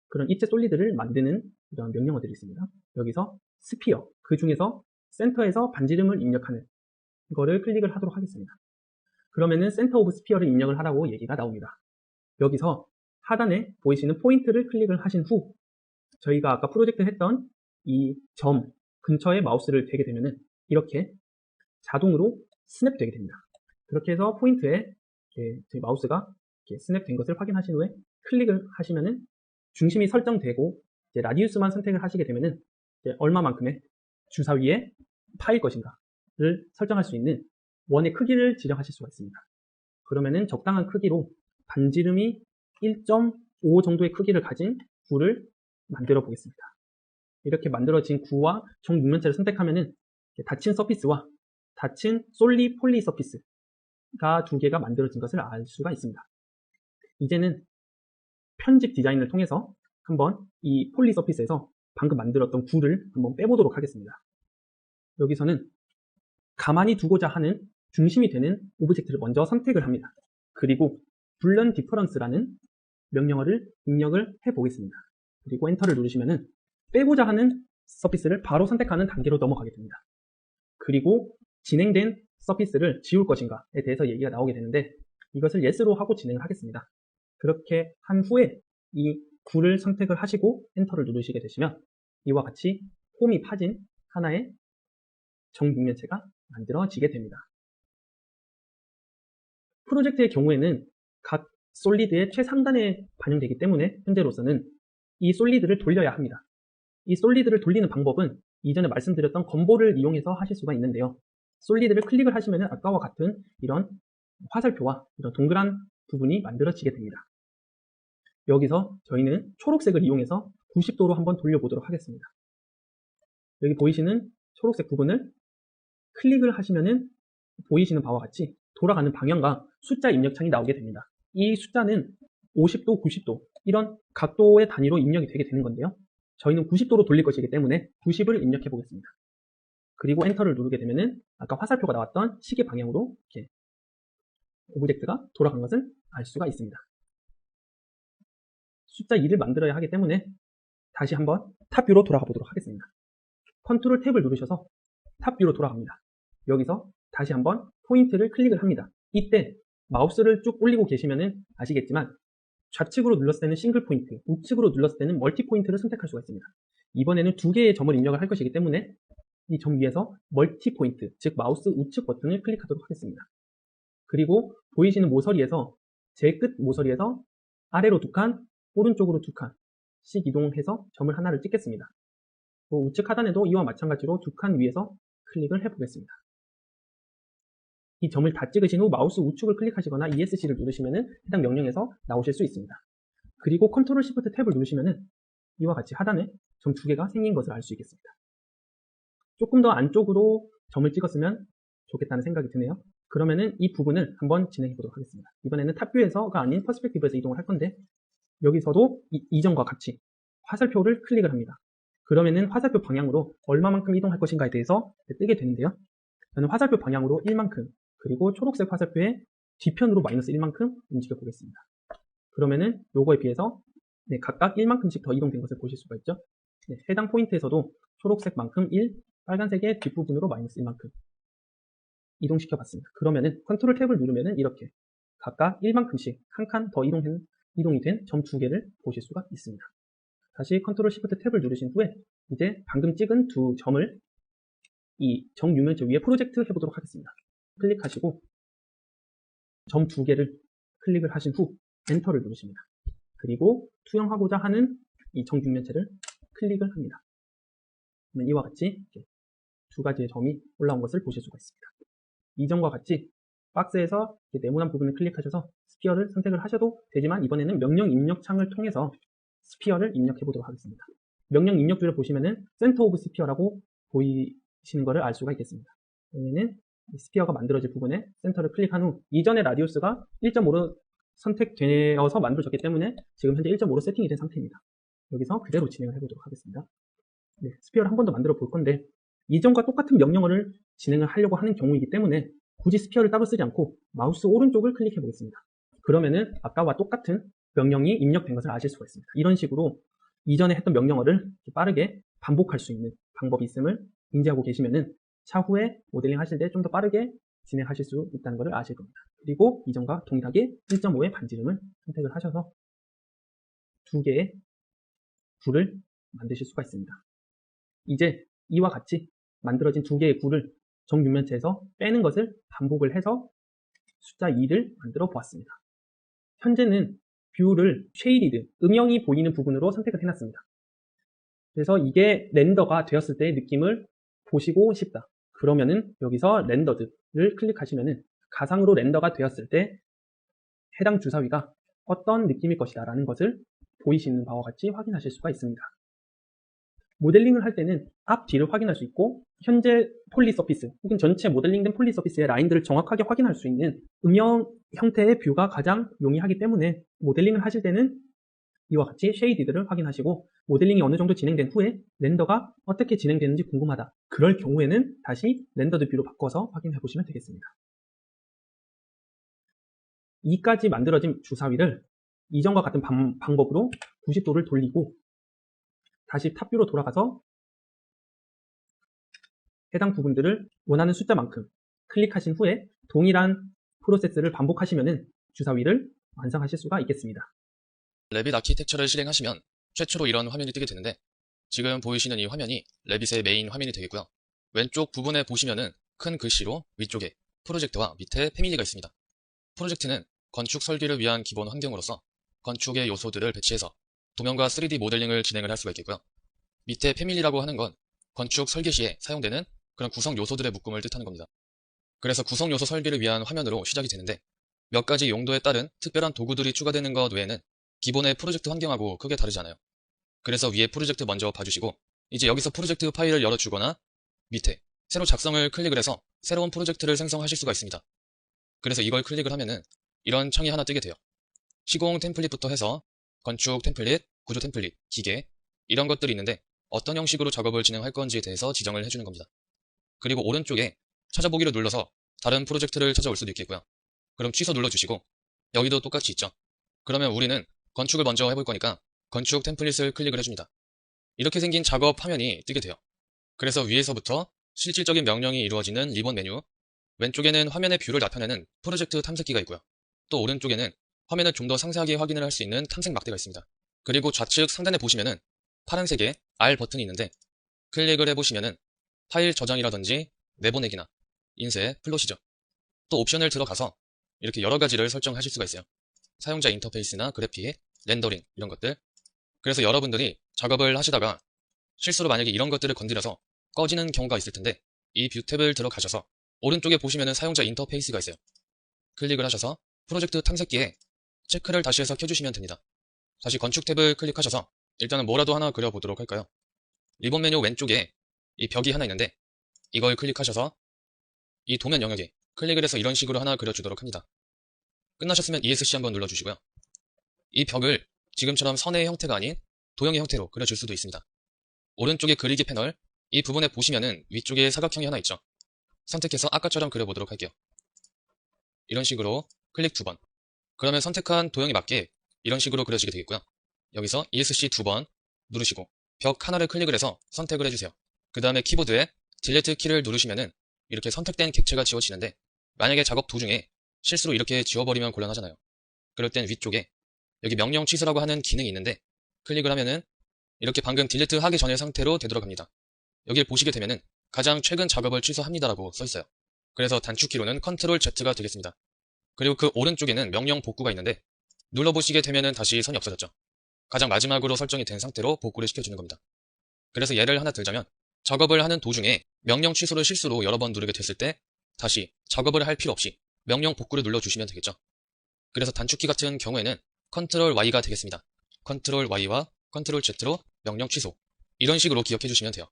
그런 입체 솔리드를 만드는 이런 명령어들이 있습니다. 여기서 스피어, 그 중에서 센터에서 반지름을 입력하는 이거를 클릭을 하도록 하겠습니다. 그러면은 센터 오브 스피어를 입력을 하라고 얘기가 나옵니다. 여기서 하단에 보이시는 포인트를 클릭을 하신 후 저희가 아까 프로젝트 했던 이 점 근처에 마우스를 대게 되면은 이렇게 자동으로 스냅 되게 됩니다. 그렇게 해서 포인트에 저희 마우스가 스냅 된 것을 확인하신 후에 클릭을 하시면은 중심이 설정되고 이제 라디우스만 선택을 하시게 되면은 얼마만큼의 주사위에 파일 것인가를 설정할 수 있는 원의 크기를 지정하실 수가 있습니다. 그러면은 적당한 크기로 반지름이 1.5 정도의 크기를 가진 구를 만들어 보겠습니다. 이렇게 만들어진 구와 정육면체를 선택하면은 닫힌 서피스와 닫힌 솔리 폴리 서피스가 두 개가 만들어진 것을 알 수가 있습니다. 이제는 편집 디자인을 통해서 한번 이 폴리 서피스에서 방금 만들었던 구를 한번 빼보도록 하겠습니다. 여기서는 가만히 두고자 하는 중심이 되는 오브젝트를 먼저 선택을 합니다. 그리고 불런 디퍼런스라는 명령어를 입력을 해보겠습니다. 그리고 엔터를 누르시면은 빼고자 하는 서피스를 바로 선택하는 단계로 넘어가게 됩니다. 그리고 진행된 서피스를 지울 것인가에 대해서 얘기가 나오게 되는데 이것을 yes로 하고 진행을 하겠습니다. 그렇게 한 후에 이 구를 선택을 하시고 엔터를 누르시게 되시면 이와 같이 홈이 파진 하나의 정육면체가 만들어지게 됩니다. 프로젝트의 경우에는 각 솔리드의 최상단에 반영되기 때문에 현재로서는 이 솔리드를 돌려야 합니다. 이 솔리드를 돌리는 방법은 이전에 말씀드렸던 건보를 이용해서 하실 수가 있는데요. 솔리드를 클릭을 하시면 아까와 같은 이런 화살표와 이런 동그란 부분이 만들어지게 됩니다. 여기서 저희는 초록색을 이용해서 90도로 한번 돌려보도록 하겠습니다. 여기 보이시는 초록색 부분을 클릭을 하시면 보이시는 바와 같이 돌아가는 방향과 숫자 입력창이 나오게 됩니다. 이 숫자는 50도, 90도 이런 각도의 단위로 입력이 되게 되는 건데요. 저희는 90도로 돌릴 것이기 때문에 90을 입력해 보겠습니다. 그리고 엔터를 누르게 되면은 아까 화살표가 나왔던 시계 방향으로 이렇게 오브젝트가 돌아간 것을 알 수가 있습니다. 숫자 2를 만들어야 하기 때문에 다시 한번 탑뷰로 돌아가 보도록 하겠습니다. 컨트롤 탭을 누르셔서 탑뷰로 돌아갑니다. 여기서 다시 한번 포인트를 클릭을 합니다. 이때 마우스를 쭉 올리고 계시면은 아시겠지만 좌측으로 눌렀을 때는 싱글 포인트, 우측으로 눌렀을 때는 멀티 포인트를 선택할 수가 있습니다. 이번에는 두 개의 점을 입력을 할 것이기 때문에 이 점 위에서 멀티 포인트, 즉 마우스 우측 버튼을 클릭하도록 하겠습니다. 그리고 보이시는 모서리에서 제일 끝 모서리에서 아래로 2칸, 오른쪽으로 2칸씩 이동해서 점을 하나를 찍겠습니다. 우측 하단에도 이와 마찬가지로 2칸 위에서 클릭을 해보겠습니다. 이 점을 다 찍으신 후 마우스 우측을 클릭하시거나 ESC를 누르시면 해당 명령에서 나오실 수 있습니다. 그리고 컨트롤 시프트 탭을 누르시면 이와 같이 하단에 점 2개가 생긴 것을 알 수 있겠습니다. 조금 더 안쪽으로 점을 찍었으면 좋겠다는 생각이 드네요. 그러면은 이 부분을 한번 진행해 보도록 하겠습니다. 이번에는 탑뷰에서가 아닌 퍼스펙티브에서 이동을 할 건데 여기서도 이전과 같이 화살표를 클릭을 합니다. 그러면은 화살표 방향으로 얼마만큼 이동할 것인가에 대해서 뜨게 되는데요. 저는 화살표 방향으로 1만큼 그리고 초록색 화살표의 뒤편으로 마이너스 1만큼 움직여 보겠습니다. 그러면은 요거에 비해서 각각 1만큼씩 더 이동된 것을 보실 수가 있죠. 해당 포인트에서도 초록색만큼 1, 빨간색의 뒷부분으로 마이너스 1만큼 이동시켜 봤습니다. 그러면은 컨트롤 탭을 누르면은 이렇게 각각 1만큼씩 한 칸 더 이동이 된 점 2개를 보실 수가 있습니다. 다시 컨트롤 시프트 탭을 누르신 후에 이제 방금 찍은 두 점을 이 정육면체 위에 프로젝트 해보도록 하겠습니다. 클릭하시고 점 2개를 클릭을 하신 후 엔터를 누르십니다. 그리고 투영하고자 하는 이 정육면체를 클릭을 합니다. 그러면 이와 같이 이렇게 2가지의 점이 올라온 것을 보실 수가 있습니다. 이전과 같이 박스에서 네모난 부분을 클릭하셔서 스피어를 선택을 하셔도 되지만 이번에는 명령 입력 창을 통해서 스피어를 입력해 보도록 하겠습니다. 명령 입력줄을 보시면은 센터 오브 스피어라고 보이시는 것을 알 수가 있겠습니다. 여기는 스피어가 만들어질 부분에 센터를 클릭한 후 이전의 라디우스가 1.5로 선택되어서 만들어졌기 때문에 지금 현재 1.5로 세팅이 된 상태입니다. 여기서 그대로 진행을 해보도록 하겠습니다. 네, 스피어를 한 번 더 만들어 볼 건데 이전과 똑같은 명령어를 진행을 하려고 하는 경우이기 때문에 굳이 스피어를 따로 쓰지 않고 마우스 오른쪽을 클릭해 보겠습니다. 그러면은 아까와 똑같은 명령이 입력된 것을 아실 수가 있습니다. 이런 식으로 이전에 했던 명령어를 빠르게 반복할 수 있는 방법이 있음을 인지하고 계시면은 차후에 모델링 하실 때 좀 더 빠르게 진행하실 수 있다는 것을 아실 겁니다. 그리고 이전과 동일하게 1.5의 반지름을 선택을 하셔서 2개의 굴을 만드실 수가 있습니다. 이제 이와 같이 만들어진 2개의 굴을 정육면체에서 빼는 것을 반복을 해서 숫자 2를 만들어 보았습니다. 현재는 뷰를 쉐이디드, 음영이 보이는 부분으로 선택을 해놨습니다. 그래서 이게 렌더가 되었을 때의 느낌을 보시고 싶다. 그러면은 여기서 렌더드를 클릭하시면은 가상으로 렌더가 되었을 때 해당 주사위가 어떤 느낌일 것이다 라는 것을 보이시는 바와 같이 확인하실 수가 있습니다. 모델링을 할 때는 앞, 뒤를 확인할 수 있고 현재 폴리 서피스 혹은 전체 모델링된 폴리 서피스의 라인들을 정확하게 확인할 수 있는 음영 형태의 뷰가 가장 용이하기 때문에 모델링을 하실 때는 이와 같이 쉐이디드를 확인하시고 모델링이 어느 정도 진행된 후에 렌더가 어떻게 진행되는지 궁금하다. 그럴 경우에는 다시 렌더드 뷰로 바꿔서 확인해 보시면 되겠습니다. 이까지 만들어진 주사위를 이전과 같은 방법으로 90도를 돌리고 다시 탑뷰로 돌아가서 해당 부분들을 원하는 숫자만큼 클릭하신 후에 동일한 프로세스를 반복하시면 주사위를 완성하실 수가 있겠습니다. 레빗 아키텍처를 실행하시면 최초로 이런 화면이 뜨게 되는데 지금 보이시는 이 화면이 레빗의 메인 화면이 되겠고요. 왼쪽 부분에 보시면은 큰 글씨로 위쪽에 프로젝트와 밑에 패밀리가 있습니다. 프로젝트는 건축 설계를 위한 기본 환경으로서 건축의 요소들을 배치해서 도면과 3D 모델링을 진행을 할 수가 있겠고요. 밑에 패밀리라고 하는 건 건축 설계 시에 사용되는 그런 구성 요소들의 묶음을 뜻하는 겁니다. 그래서 구성 요소 설계를 위한 화면으로 시작이 되는데 몇 가지 용도에 따른 특별한 도구들이 추가되는 것 외에는 기본의 프로젝트 환경하고 크게 다르지 않아요. 그래서 위에 프로젝트 먼저 봐주시고 이제 여기서 프로젝트 파일을 열어주거나 밑에 새로 작성을 클릭을 해서 새로운 프로젝트를 생성하실 수가 있습니다. 그래서 이걸 클릭을 하면은 이런 창이 하나 뜨게 돼요. 시공 템플릿부터 해서 건축 템플릿, 구조 템플릿, 기계 이런 것들이 있는데 어떤 형식으로 작업을 진행할 건지에 대해서 지정을 해주는 겁니다. 그리고 오른쪽에 찾아보기를 눌러서 다른 프로젝트를 찾아올 수도 있겠고요. 그럼 취소 눌러주시고 여기도 똑같이 있죠. 그러면 우리는 건축을 먼저 해볼 거니까 건축 템플릿을 클릭을 해줍니다. 이렇게 생긴 작업 화면이 뜨게 돼요. 그래서 위에서부터 실질적인 명령이 이루어지는 리본 메뉴, 왼쪽에는 화면의 뷰를 나타내는 프로젝트 탐색기가 있고요. 또 오른쪽에는 화면을 좀 더 상세하게 확인을 할 수 있는 탐색 막대가 있습니다. 그리고 좌측 상단에 보시면은 파란색의 R 버튼이 있는데 클릭을 해보시면은 파일 저장이라든지 내보내기나 인쇄, 플롯이죠. 또 옵션을 들어가서 이렇게 여러 가지를 설정하실 수가 있어요. 사용자 인터페이스나 그래픽, 렌더링 이런 것들. 그래서 여러분들이 작업을 하시다가 실수로 만약에 이런 것들을 건드려서 꺼지는 경우가 있을 텐데 이 뷰 탭을 들어가셔서 오른쪽에 보시면은 사용자 인터페이스가 있어요. 클릭을 하셔서 프로젝트 탐색기에 체크를 다시 해서 켜주시면 됩니다. 다시 건축 탭을 클릭하셔서 일단은 뭐라도 하나 그려보도록 할까요? 리본 메뉴 왼쪽에 이 벽이 하나 있는데 이걸 클릭하셔서 이 도면 영역에 클릭을 해서 이런 식으로 하나 그려주도록 합니다. 끝나셨으면 ESC 한번 눌러주시고요. 이 벽을 지금처럼 선의 형태가 아닌 도형의 형태로 그려줄 수도 있습니다. 오른쪽에 그리기 패널, 이 부분에 보시면은 위쪽에 사각형이 하나 있죠. 선택해서 아까처럼 그려보도록 할게요. 이런 식으로 클릭 2번. 그러면 선택한 도형에 맞게 이런 식으로 그려지게 되겠고요. 여기서 ESC 2번 누르시고 벽 하나를 클릭을 해서 선택을 해주세요. 그 다음에 키보드에 딜리트 키를 누르시면은 이렇게 선택된 객체가 지워지는데 만약에 작업 도중에 실수로 이렇게 지워버리면 곤란하잖아요. 그럴 땐 위쪽에 여기 명령 취소라고 하는 기능이 있는데 클릭을 하면은 이렇게 방금 딜리트 하기 전의 상태로 되돌아갑니다. 여기를 보시게 되면은 가장 최근 작업을 취소합니다라고 써있어요. 그래서 단축키로는 컨트롤 Z가 되겠습니다. 그리고 그 오른쪽에는 명령 복구가 있는데 눌러보시게 되면은 다시 선이 없어졌죠. 가장 마지막으로 설정이 된 상태로 복구를 시켜주는 겁니다. 그래서 예를 하나 들자면 작업을 하는 도중에 명령 취소를 실수로 여러 번 누르게 됐을 때 다시 작업을 할 필요 없이 명령 복구를 눌러주시면 되겠죠. 그래서 단축키 같은 경우에는 컨트롤 Y가 되겠습니다. 컨트롤 Y와 컨트롤 Z로 명령 취소. 이런 식으로 기억해 주시면 돼요.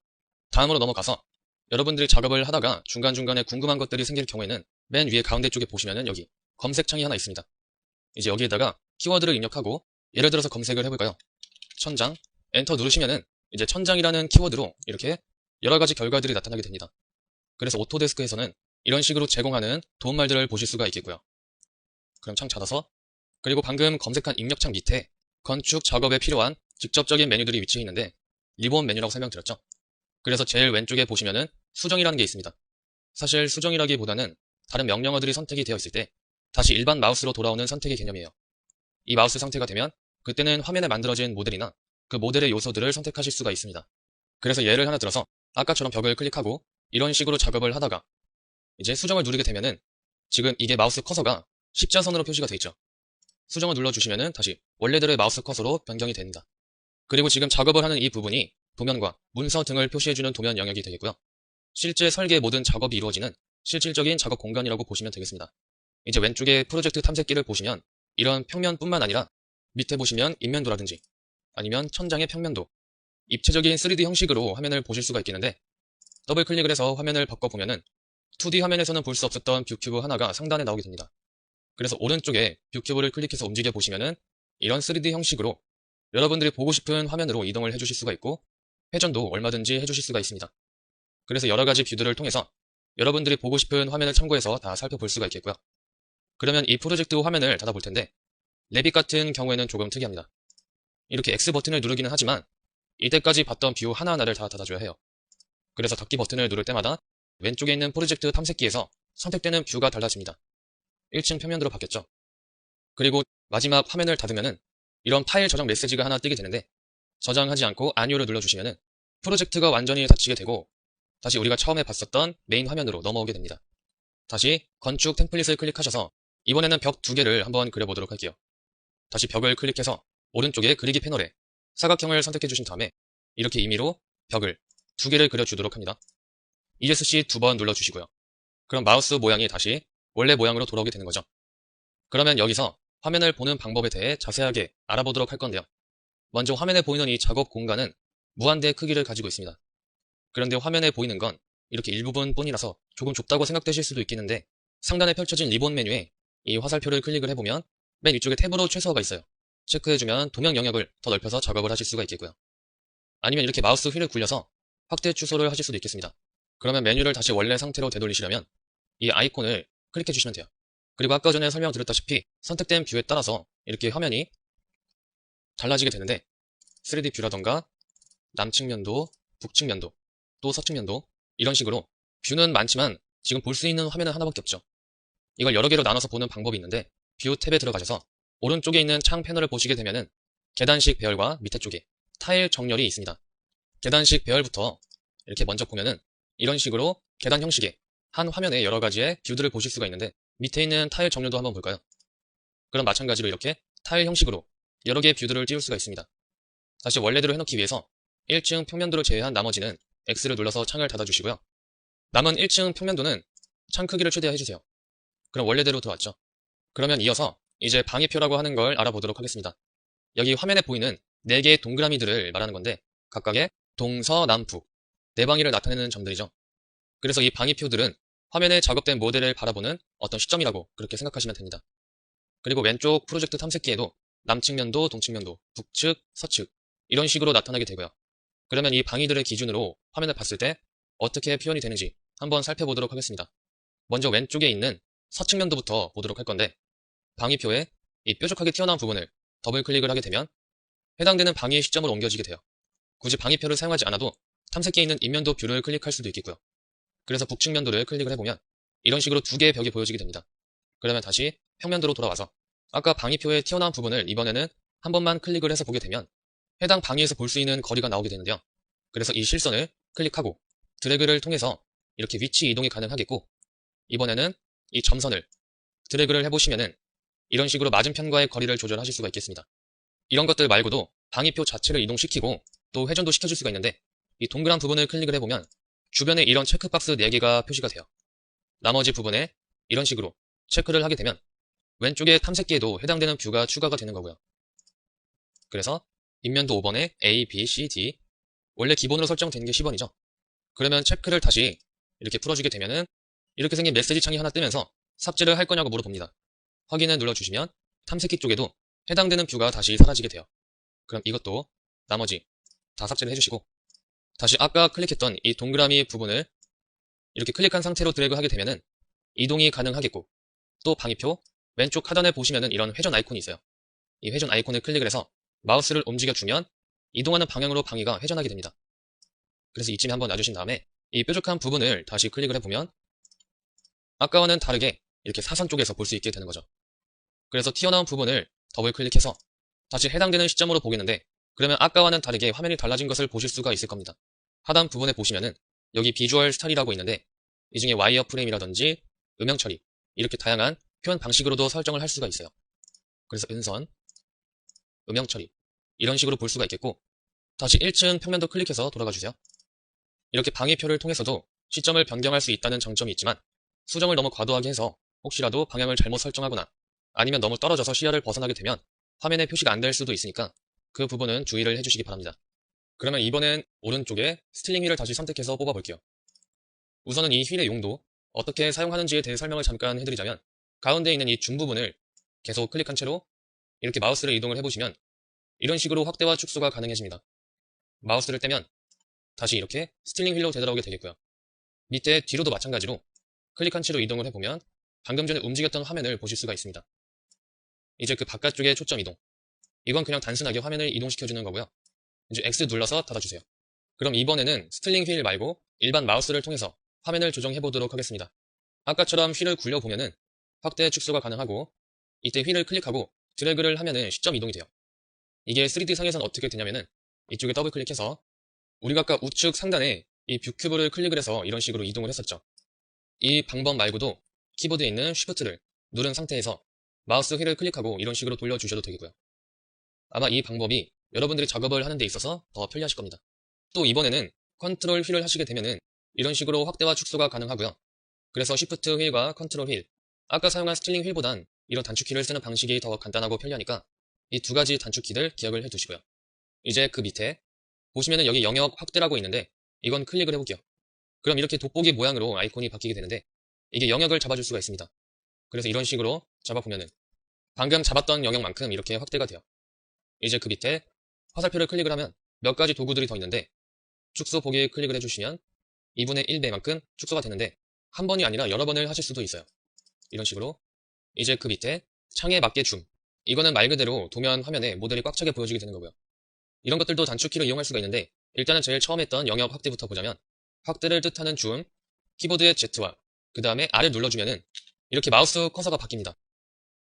다음으로 넘어가서 여러분들이 작업을 하다가 중간중간에 궁금한 것들이 생길 경우에는 맨 위에 가운데 쪽에 보시면은 여기 검색창이 하나 있습니다. 이제 여기에다가 키워드를 입력하고 예를 들어서 검색을 해볼까요? 천장, 엔터 누르시면은 이제 천장이라는 키워드로 이렇게 여러 가지 결과들이 나타나게 됩니다. 그래서 오토데스크에서는 이런 식으로 제공하는 도움말들을 보실 수가 있겠고요. 그럼 창 닫아서 그리고 방금 검색한 입력창 밑에 건축 작업에 필요한 직접적인 메뉴들이 위치해 있는데 리본 메뉴라고 설명드렸죠. 그래서 제일 왼쪽에 보시면은 수정이라는 게 있습니다. 사실 수정이라기보다는 다른 명령어들이 선택이 되어 있을 때 다시 일반 마우스로 돌아오는 선택의 개념이에요. 이 마우스 상태가 되면 그때는 화면에 만들어진 모델이나 그 모델의 요소들을 선택하실 수가 있습니다. 그래서 예를 하나 들어서 아까처럼 벽을 클릭하고 이런 식으로 작업을 하다가 이제 수정을 누르게 되면은 지금 이게 마우스 커서가 십자선으로 표시가 되어 있죠. 수정을 눌러주시면은 다시 원래대로의 마우스 커서로 변경이 됩니다. 그리고 지금 작업을 하는 이 부분이 도면과 문서 등을 표시해주는 도면 영역이 되겠고요. 실제 설계의 모든 작업이 이루어지는 실질적인 작업 공간이라고 보시면 되겠습니다. 이제 왼쪽에 프로젝트 탐색기를 보시면 이런 평면뿐만 아니라 밑에 보시면 인면도라든지 아니면 천장의 평면도, 입체적인 3D 형식으로 화면을 보실 수가 있겠는데 더블 클릭을 해서 화면을 바꿔보면은 2D 화면에서는 볼 수 없었던 뷰큐브 하나가 상단에 나오게 됩니다. 그래서 오른쪽에 뷰큐브를 클릭해서 움직여 보시면은 이런 3D 형식으로 여러분들이 보고 싶은 화면으로 이동을 해주실 수가 있고 회전도 얼마든지 해주실 수가 있습니다. 그래서 여러 가지 뷰들을 통해서 여러분들이 보고 싶은 화면을 참고해서 다 살펴볼 수가 있겠고요. 그러면 이 프로젝트 화면을 닫아볼 텐데 레빗 같은 경우에는 조금 특이합니다. 이렇게 X 버튼을 누르기는 하지만 이때까지 봤던 뷰 하나하나를 다 닫아줘야 해요. 그래서 닫기 버튼을 누를 때마다 왼쪽에 있는 프로젝트 탐색기에서 선택되는 뷰가 달라집니다. 1층 평면도로 바뀌었죠. 그리고 마지막 화면을 닫으면은 이런 파일 저장 메시지가 하나 뜨게 되는데 저장하지 않고 아니오를 눌러주시면은 프로젝트가 완전히 닫히게 되고 다시 우리가 처음에 봤었던 메인 화면으로 넘어오게 됩니다. 다시 건축 템플릿을 클릭하셔서 이번에는 벽 2개를 한번 그려보도록 할게요. 다시 벽을 클릭해서 오른쪽에 그리기 패널에 사각형을 선택해 주신 다음에 이렇게 임의로 벽을 2개를 그려주도록 합니다. ESC 2번 눌러주시고요. 그럼 마우스 모양이 다시 원래 모양으로 돌아오게 되는 거죠. 그러면 여기서 화면을 보는 방법에 대해 자세하게 알아보도록 할 건데요. 먼저 화면에 보이는 이 작업 공간은 무한대의 크기를 가지고 있습니다. 그런데 화면에 보이는 건 이렇게 일부분 뿐이라서 조금 좁다고 생각되실 수도 있겠는데 상단에 펼쳐진 리본 메뉴에 이 화살표를 클릭을 해보면 맨 위쪽에 탭으로 최소화가 있어요. 체크해주면 도면 영역을 더 넓혀서 작업을 하실 수가 있겠고요. 아니면 이렇게 마우스 휠을 굴려서 확대 취소를 하실 수도 있겠습니다. 그러면 메뉴를 다시 원래 상태로 되돌리시려면 이 아이콘을 클릭해 주시면 돼요. 그리고 아까 전에 설명드렸다시피 선택된 뷰에 따라서 이렇게 화면이 달라지게 되는데 3D 뷰라던가 남측면도, 북측면도, 또 서측면도 이런 식으로 뷰는 많지만 지금 볼 수 있는 화면은 하나밖에 없죠. 이걸 여러 개로 나눠서 보는 방법이 있는데 뷰 탭에 들어가셔서 오른쪽에 있는 창 패널을 보시게 되면은 계단식 배열과 밑에 쪽에 타일 정렬이 있습니다. 계단식 배열부터 이렇게 먼저 보면은 이런 식으로 계단 형식의 한 화면에 여러 가지의 뷰들을 보실 수가 있는데 밑에 있는 타일 정렬도 한번 볼까요? 그럼 마찬가지로 이렇게 타일 형식으로 여러 개의 뷰들을 띄울 수가 있습니다. 다시 원래대로 해놓기 위해서 1층 평면도를 제외한 나머지는 X를 눌러서 창을 닫아주시고요. 남은 1층 평면도는 창 크기를 최대화해주세요. 그럼 원래대로 들어왔죠. 그러면 이어서 이제 방위표라고 하는 걸 알아보도록 하겠습니다. 여기 화면에 보이는 4개의 동그라미들을 말하는 건데 각각의 동서남북 네 방위를 나타내는 점들이죠. 그래서 이 방위표들은 화면에 작업된 모델을 바라보는 어떤 시점이라고 그렇게 생각하시면 됩니다. 그리고 왼쪽 프로젝트 탐색기에도 남측면도, 동측면도, 북측, 서측 이런 식으로 나타나게 되고요. 그러면 이 방위들의 기준으로 화면을 봤을 때 어떻게 표현이 되는지 한번 살펴보도록 하겠습니다. 먼저 왼쪽에 있는 서측면도부터 보도록 할 건데 방위표에 이 뾰족하게 튀어나온 부분을 더블 클릭을 하게 되면 해당되는 방위의 시점으로 옮겨지게 돼요. 굳이 방위표를 사용하지 않아도 탐색기에 있는 인면도 뷰를 클릭할 수도 있겠고요. 그래서 북측면도를 클릭을 해보면 이런 식으로 2개의 벽이 보여지게 됩니다. 그러면 다시 평면도로 돌아와서 아까 방위표에 튀어나온 부분을 이번에는 한 번만 클릭을 해서 보게 되면 해당 방위에서 볼 수 있는 거리가 나오게 되는데요. 그래서 이 실선을 클릭하고 드래그를 통해서 이렇게 위치 이동이 가능하겠고, 이번에는 이 점선을 드래그를 해보시면은 이런 식으로 맞은편과의 거리를 조절하실 수가 있겠습니다. 이런 것들 말고도 방위표 자체를 이동시키고 또 회전도 시켜줄 수가 있는데, 이 동그란 부분을 클릭을 해보면 주변에 이런 체크박스 4개가 표시가 돼요. 나머지 부분에 이런 식으로 체크를 하게 되면 왼쪽에 탐색기에도 해당되는 뷰가 추가가 되는 거고요. 그래서 인면도 5번에 A, B, C, D, 원래 기본으로 설정된 게 10번이죠. 그러면 체크를 다시 이렇게 풀어주게 되면은 이렇게 생긴 메시지 창이 하나 뜨면서 삭제를 할 거냐고 물어봅니다. 확인을 눌러주시면 탐색기 쪽에도 해당되는 뷰가 다시 사라지게 돼요. 그럼 이것도 나머지 다 삭제를 해주시고, 다시 아까 클릭했던 이 동그라미 부분을 이렇게 클릭한 상태로 드래그 하게 되면은 이동이 가능하겠고, 또 방위표 왼쪽 하단에 보시면은 이런 회전 아이콘이 있어요. 이 회전 아이콘을 클릭을 해서 마우스를 움직여주면 이동하는 방향으로 방위가 회전하게 됩니다. 그래서 이쯤에 한번 놔주신 다음에 이 뾰족한 부분을 다시 클릭을 해보면 아까와는 다르게 이렇게 사선 쪽에서 볼 수 있게 되는 거죠. 그래서 튀어나온 부분을 더블 클릭해서 다시 해당되는 시점으로 보겠는데, 그러면 아까와는 다르게 화면이 달라진 것을 보실 수가 있을 겁니다. 하단 부분에 보시면은 여기 비주얼 스타일이라고 있는데, 이 중에 와이어 프레임이라든지 음영 처리, 이렇게 다양한 표현 방식으로도 설정을 할 수가 있어요. 그래서 은선, 음영 처리, 이런 식으로 볼 수가 있겠고, 다시 1층 평면도 클릭해서 돌아가 주세요. 이렇게 방위표를 통해서도 시점을 변경할 수 있다는 장점이 있지만, 수정을 너무 과도하게 해서 혹시라도 방향을 잘못 설정하거나 아니면 너무 떨어져서 시야를 벗어나게 되면 화면에 표시가 안 될 수도 있으니까 그 부분은 주의를 해주시기 바랍니다. 그러면 이번엔 오른쪽에 스틸링 휠을 다시 선택해서 뽑아볼게요. 우선은 이 휠의 용도, 어떻게 사용하는지에 대해 설명을 잠깐 해드리자면, 가운데 있는 이 줌 부분을 계속 클릭한 채로 이렇게 마우스를 이동을 해보시면 이런 식으로 확대와 축소가 가능해집니다. 마우스를 떼면 다시 이렇게 스틸링 휠로 되돌아오게 되겠고요. 밑에 뒤로도 마찬가지로 클릭한 채로 이동을 해보면 방금 전에 움직였던 화면을 보실 수가 있습니다. 이제 그 바깥쪽의 초점 이동, 이건 그냥 단순하게 화면을 이동시켜주는 거고요. 이제 X 눌러서 닫아주세요. 그럼 이번에는 스틸링 휠 말고 일반 마우스를 통해서 화면을 조정해보도록 하겠습니다. 아까처럼 휠을 굴려보면은 확대 축소가 가능하고, 이때 휠을 클릭하고 드래그를 하면은 시점 이동이 돼요. 이게 3D 상에서는 어떻게 되냐면은 이쪽에 더블 클릭해서 우리가 아까 우측 상단에 이 뷰 큐브를 클릭을 해서 이런 식으로 이동을 했었죠. 이 방법 말고도 키보드에 있는 Shift를 누른 상태에서 마우스 휠을 클릭하고 이런 식으로 돌려주셔도 되고요. 아마 이 방법이 여러분들이 작업을 하는 데 있어서 더 편리하실 겁니다. 또 이번에는 컨트롤 휠을 하시게 되면은 이런 식으로 확대와 축소가 가능하고요. 그래서 Shift 휠과 컨트롤 휠, 아까 사용한 스틸링 휠보단 이런 단축키를 쓰는 방식이 더 간단하고 편리하니까 이 두 가지 단축키들 기억을 해두시고요. 이제 그 밑에 보시면은 여기 영역 확대라고 있는데 이건 클릭을 해볼게요. 그럼 이렇게 돋보기 모양으로 아이콘이 바뀌게 되는데, 이게 영역을 잡아줄 수가 있습니다. 그래서 이런 식으로 잡아보면은 방금 잡았던 영역만큼 이렇게 확대가 돼요. 이제 그 밑에 화살표를 클릭을 하면 몇 가지 도구들이 더 있는데, 축소 보기 클릭을 해주시면 2분의 1배만큼 축소가 되는데 한 번이 아니라 여러 번을 하실 수도 있어요. 이런 식으로. 이제 그 밑에 창에 맞게 줌, 이거는 말 그대로 도면 화면에 모델이 꽉 차게 보여지게 되는 거고요. 이런 것들도 단축키로 이용할 수가 있는데, 일단은 제일 처음 했던 영역 확대부터 보자면, 확대를 뜻하는 줌, 키보드의 Z와 그 다음에 R을 눌러주면은 이렇게 마우스 커서가 바뀝니다.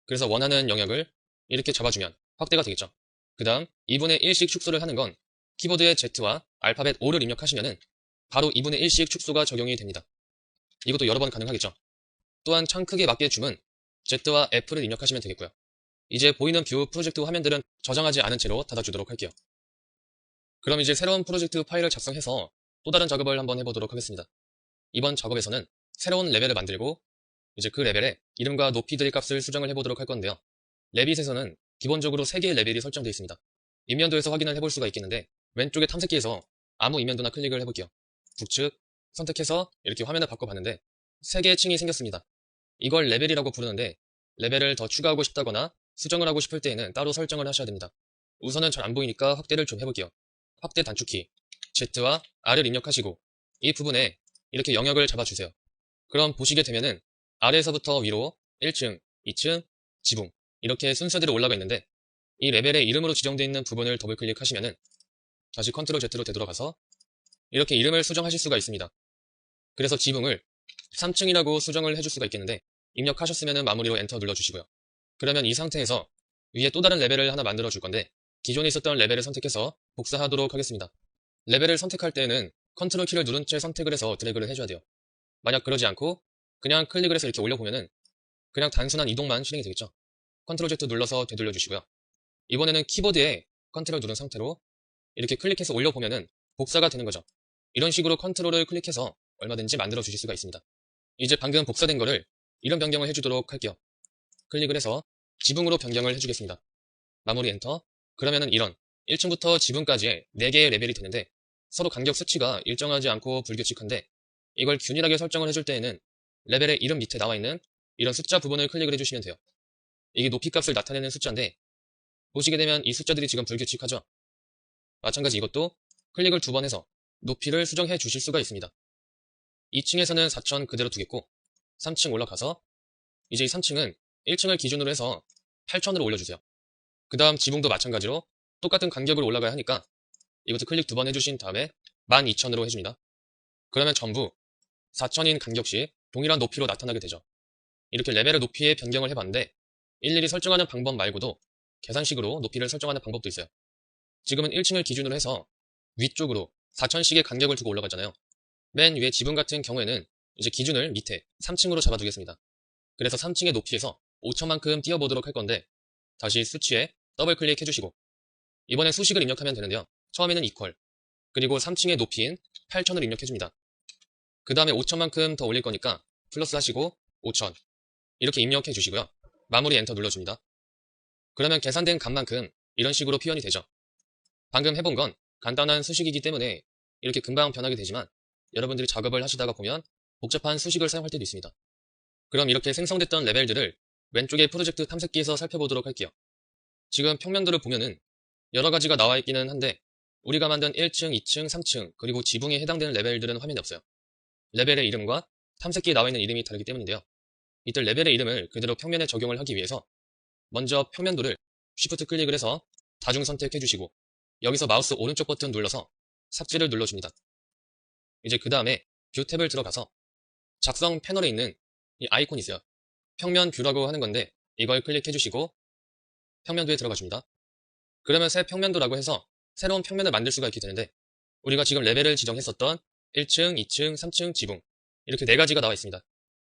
그래서 원하는 영역을 이렇게 잡아주면 확대가 되겠죠. 그 다음 2분의 1씩 축소를 하는 건 키보드의 Z와 알파벳 O를 입력하시면은 바로 2분의 1씩 축소가 적용이 됩니다. 이것도 여러 번 가능하겠죠. 또한 창 크기에 맞게 줌은 Z와 F를 입력하시면 되겠고요. 이제 보이는 뷰 프로젝트 화면들은 저장하지 않은 채로 닫아주도록 할게요. 그럼 이제 새로운 프로젝트 파일을 작성해서 또 다른 작업을 한번 해보도록 하겠습니다. 이번 작업에서는 새로운 레벨을 만들고 이제 그 레벨에 이름과 높이들의 값을 수정을 해보도록 할 건데요. 레빗에서는 기본적으로 3개의 레벨이 설정되어 있습니다. 인면도에서 확인을 해볼 수가 있겠는데, 왼쪽에 탐색기에서 아무 인면도나 클릭을 해볼게요. 북측 선택해서 이렇게 화면을 바꿔봤는데 3개의 층이 생겼습니다. 이걸 레벨이라고 부르는데, 레벨을 더 추가하고 싶다거나 수정을 하고 싶을 때에는 따로 설정을 하셔야 됩니다. 우선은 잘 안 보이니까 확대를 좀 해볼게요. 확대 단축키 Z와 R을 입력하시고 이 부분에 이렇게 영역을 잡아주세요. 그럼 보시게 되면은 아래에서부터 위로 1층, 2층, 지붕 이렇게 순서대로 올라가 있는데, 이 레벨의 이름으로 지정되어 있는 부분을 더블 클릭하시면은 다시 컨트롤 Z로 되돌아가서 이렇게 이름을 수정하실 수가 있습니다. 그래서 지붕을 3층이라고 수정을 해줄 수가 있겠는데, 입력하셨으면은 마무리로 엔터 눌러주시고요. 그러면 이 상태에서 위에 또 다른 레벨을 하나 만들어 줄 건데, 기존에 있었던 레벨을 선택해서 복사하도록 하겠습니다. 레벨을 선택할 때에는 컨트롤 키를 누른 채 선택을 해서 드래그를 해줘야 돼요. 만약 그러지 않고 그냥 클릭을 해서 이렇게 올려보면은 그냥 단순한 이동만 실행이 되겠죠. 컨트롤 Z 눌러서 되돌려 주시고요. 이번에는 키보드에 컨트롤 누른 상태로 이렇게 클릭해서 올려보면은 복사가 되는 거죠. 이런 식으로 컨트롤을 클릭해서 얼마든지 만들어 주실 수가 있습니다. 이제 방금 복사된 거를 이런 변경을 해주도록 할게요. 클릭을 해서 지붕으로 변경을 해주겠습니다. 마무리 엔터. 그러면은 이런 1층부터 지붕까지의 4개의 레벨이 되는데 서로 간격 수치가 일정하지 않고 불규칙한데 이걸 균일하게 설정을 해줄 때에는 레벨의 이름 밑에 나와 있는 이런 숫자 부분을 클릭을 해주시면 돼요. 이게 높이 값을 나타내는 숫자인데 보시게 되면 이 숫자들이 지금 불규칙하죠. 마찬가지 이것도 클릭을 2번 해서 높이를 수정해 주실 수가 있습니다. 2층에서는 4000 그대로 두겠고 3층 올라가서 이제 이 3층은 1층을 기준으로 해서 8000으로 올려주세요. 그 다음 지붕도 마찬가지로 똑같은 간격으로 올라가야 하니까 이것도 클릭 2번 해주신 다음에 12000으로 해줍니다. 그러면 전부 4000인 간격씩 동일한 높이로 나타나게 되죠. 이렇게 레벨의 높이에 변경을 해봤는데 일일이 설정하는 방법 말고도 계산식으로 높이를 설정하는 방법도 있어요. 지금은 1층을 기준으로 해서 위쪽으로 4000씩의 간격을 두고 올라가잖아요. 맨 위에 지붕 같은 경우에는 이제 기준을 밑에 3층으로 잡아두겠습니다. 그래서 3층의 높이에서 5000만큼 띄워보도록 할 건데 다시 수치에 더블 클릭해주시고 이번엔 수식을 입력하면 되는데요. 처음에는 equal 그리고 3층의 높이인 8000을 입력해줍니다. 그 다음에 5000만큼 더 올릴 거니까 플러스 하시고 5000 이렇게 입력해 주시고요. 마무리 엔터 눌러줍니다. 그러면 계산된 값만큼 이런 식으로 표현이 되죠. 방금 해본 건 간단한 수식이기 때문에 이렇게 금방 변하게 되지만 여러분들이 작업을 하시다가 보면 복잡한 수식을 사용할 때도 있습니다. 그럼 이렇게 생성됐던 레벨들을 왼쪽의 프로젝트 탐색기에서 살펴보도록 할게요. 지금 평면도를 보면은 여러 가지가 나와 있기는 한데 우리가 만든 1층, 2층, 3층 그리고 지붕에 해당되는 레벨들은 화면이 없어요. 레벨의 이름과 탐색기에 나와 있는 이름이 다르기 때문인데요. 이때 레벨의 이름을 그대로 평면에 적용을 하기 위해서 먼저 평면도를 Shift 클릭을 해서 다중 선택해 주시고 여기서 마우스 오른쪽 버튼 눌러서 삭제를 눌러줍니다. 이제 그 다음에 뷰 탭을 들어가서 작성 패널에 있는 이 아이콘이 있어요. 평면 뷰라고 하는 건데 이걸 클릭해 주시고 평면도에 들어가 줍니다. 그러면 새 평면도라고 해서 새로운 평면을 만들 수가 있게 되는데 우리가 지금 레벨을 지정했었던 1층, 2층, 3층, 지붕 이렇게 4가지가 나와 있습니다.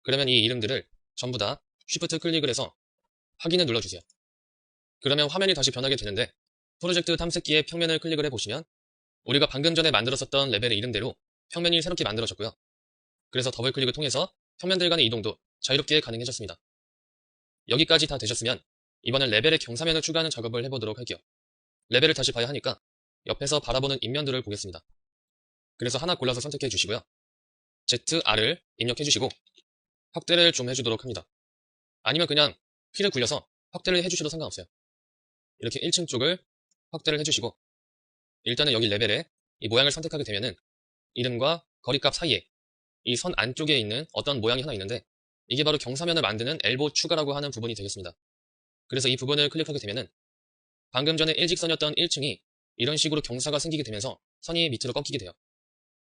그러면 이 이름들을 전부 다 Shift 클릭을 해서 확인을 눌러주세요. 그러면 화면이 다시 변하게 되는데 프로젝트 탐색기의 평면을 클릭을 해보시면 우리가 방금 전에 만들었었던 레벨의 이름대로 평면이 새롭게 만들어졌고요. 그래서 더블 클릭을 통해서 평면들 간의 이동도 자유롭게 가능해졌습니다. 여기까지 다 되셨으면 이번엔 레벨의 경사면을 추가하는 작업을 해보도록 할게요. 레벨을 다시 봐야 하니까 옆에서 바라보는 인면들을 보겠습니다. 그래서 하나 골라서 선택해 주시고요. ZR을 입력해 주시고 확대를 좀 해주도록 합니다. 아니면 그냥 키를 굴려서 확대를 해주셔도 상관없어요. 이렇게 1층 쪽을 확대를 해주시고 일단은 여기 레벨에 이 모양을 선택하게 되면은 이름과 거리값 사이에 이 선 안쪽에 있는 어떤 모양이 하나 있는데 이게 바로 경사면을 만드는 엘보 추가라고 하는 부분이 되겠습니다. 그래서 이 부분을 클릭하게 되면은 방금 전에 일직선이었던 1층이 이런 식으로 경사가 생기게 되면서 선이 밑으로 꺾이게 돼요.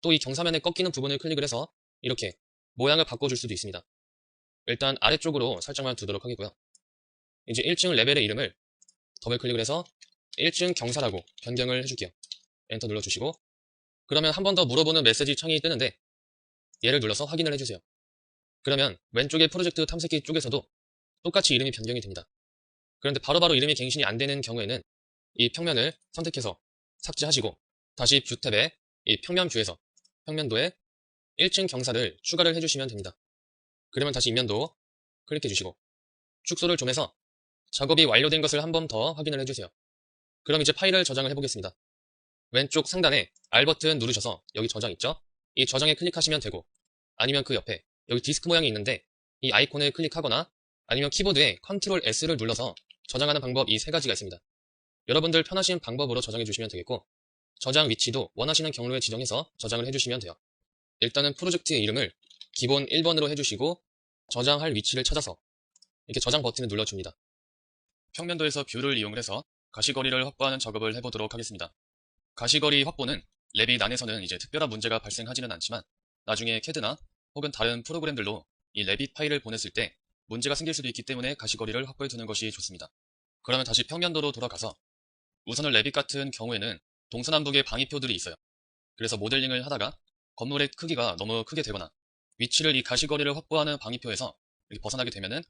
또 이 경사면에 꺾이는 부분을 클릭을 해서 이렇게 모양을 바꿔줄 수도 있습니다. 일단 아래쪽으로 살짝만 두도록 하겠고요. 이제 1층 레벨의 이름을 더블 클릭을 해서 1층 경사라고 변경을 해줄게요. 엔터 눌러주시고 그러면 한 번 더 물어보는 메시지 창이 뜨는데 얘를 눌러서 확인을 해주세요. 그러면 왼쪽의 프로젝트 탐색기 쪽에서도 똑같이 이름이 변경이 됩니다. 그런데 바로바로 이름이 갱신이 안 되는 경우에는 이 평면을 선택해서 삭제하시고 다시 뷰 탭에 이 평면 뷰에서 평면도에 1층 경사를 추가를 해주시면 됩니다. 그러면 다시 인면도 클릭해 주시고 축소를 좀 해서 작업이 완료된 것을 한 번 더 확인을 해주세요. 그럼 이제 파일을 저장을 해보겠습니다. 왼쪽 상단에 R 버튼 누르셔서 여기 저장 있죠? 이 저장에 클릭하시면 되고 아니면 그 옆에 여기 디스크 모양이 있는데 이 아이콘을 클릭하거나 아니면 키보드에 Ctrl S를 눌러서 저장하는 방법 이 3가지가 있습니다. 여러분들 편하신 방법으로 저장해 주시면 되겠고 저장 위치도 원하시는 경로에 지정해서 저장을 해주시면 돼요. 일단은 프로젝트의 이름을 기본 1번으로 해주시고 저장할 위치를 찾아서 이렇게 저장 버튼을 눌러줍니다. 평면도에서 뷰를 이용해서 가시거리를 확보하는 작업을 해보도록 하겠습니다. 가시거리 확보는 레빗 안에서는 이제 특별한 문제가 발생하지는 않지만 나중에 캐드나 혹은 다른 프로그램들로 이 레빗 파일을 보냈을 때 문제가 생길 수도 있기 때문에 가시거리를 확보해 두는 것이 좋습니다. 그러면 다시 평면도로 돌아가서 우선은 레빗 같은 경우에는 동서남북의 방위표들이 있어요. 그래서 모델링을 하다가 건물의 크기가 너무 크게 되거나 위치를 이 가시거리를 확보하는 방위표에서 이렇게 벗어나게 되면은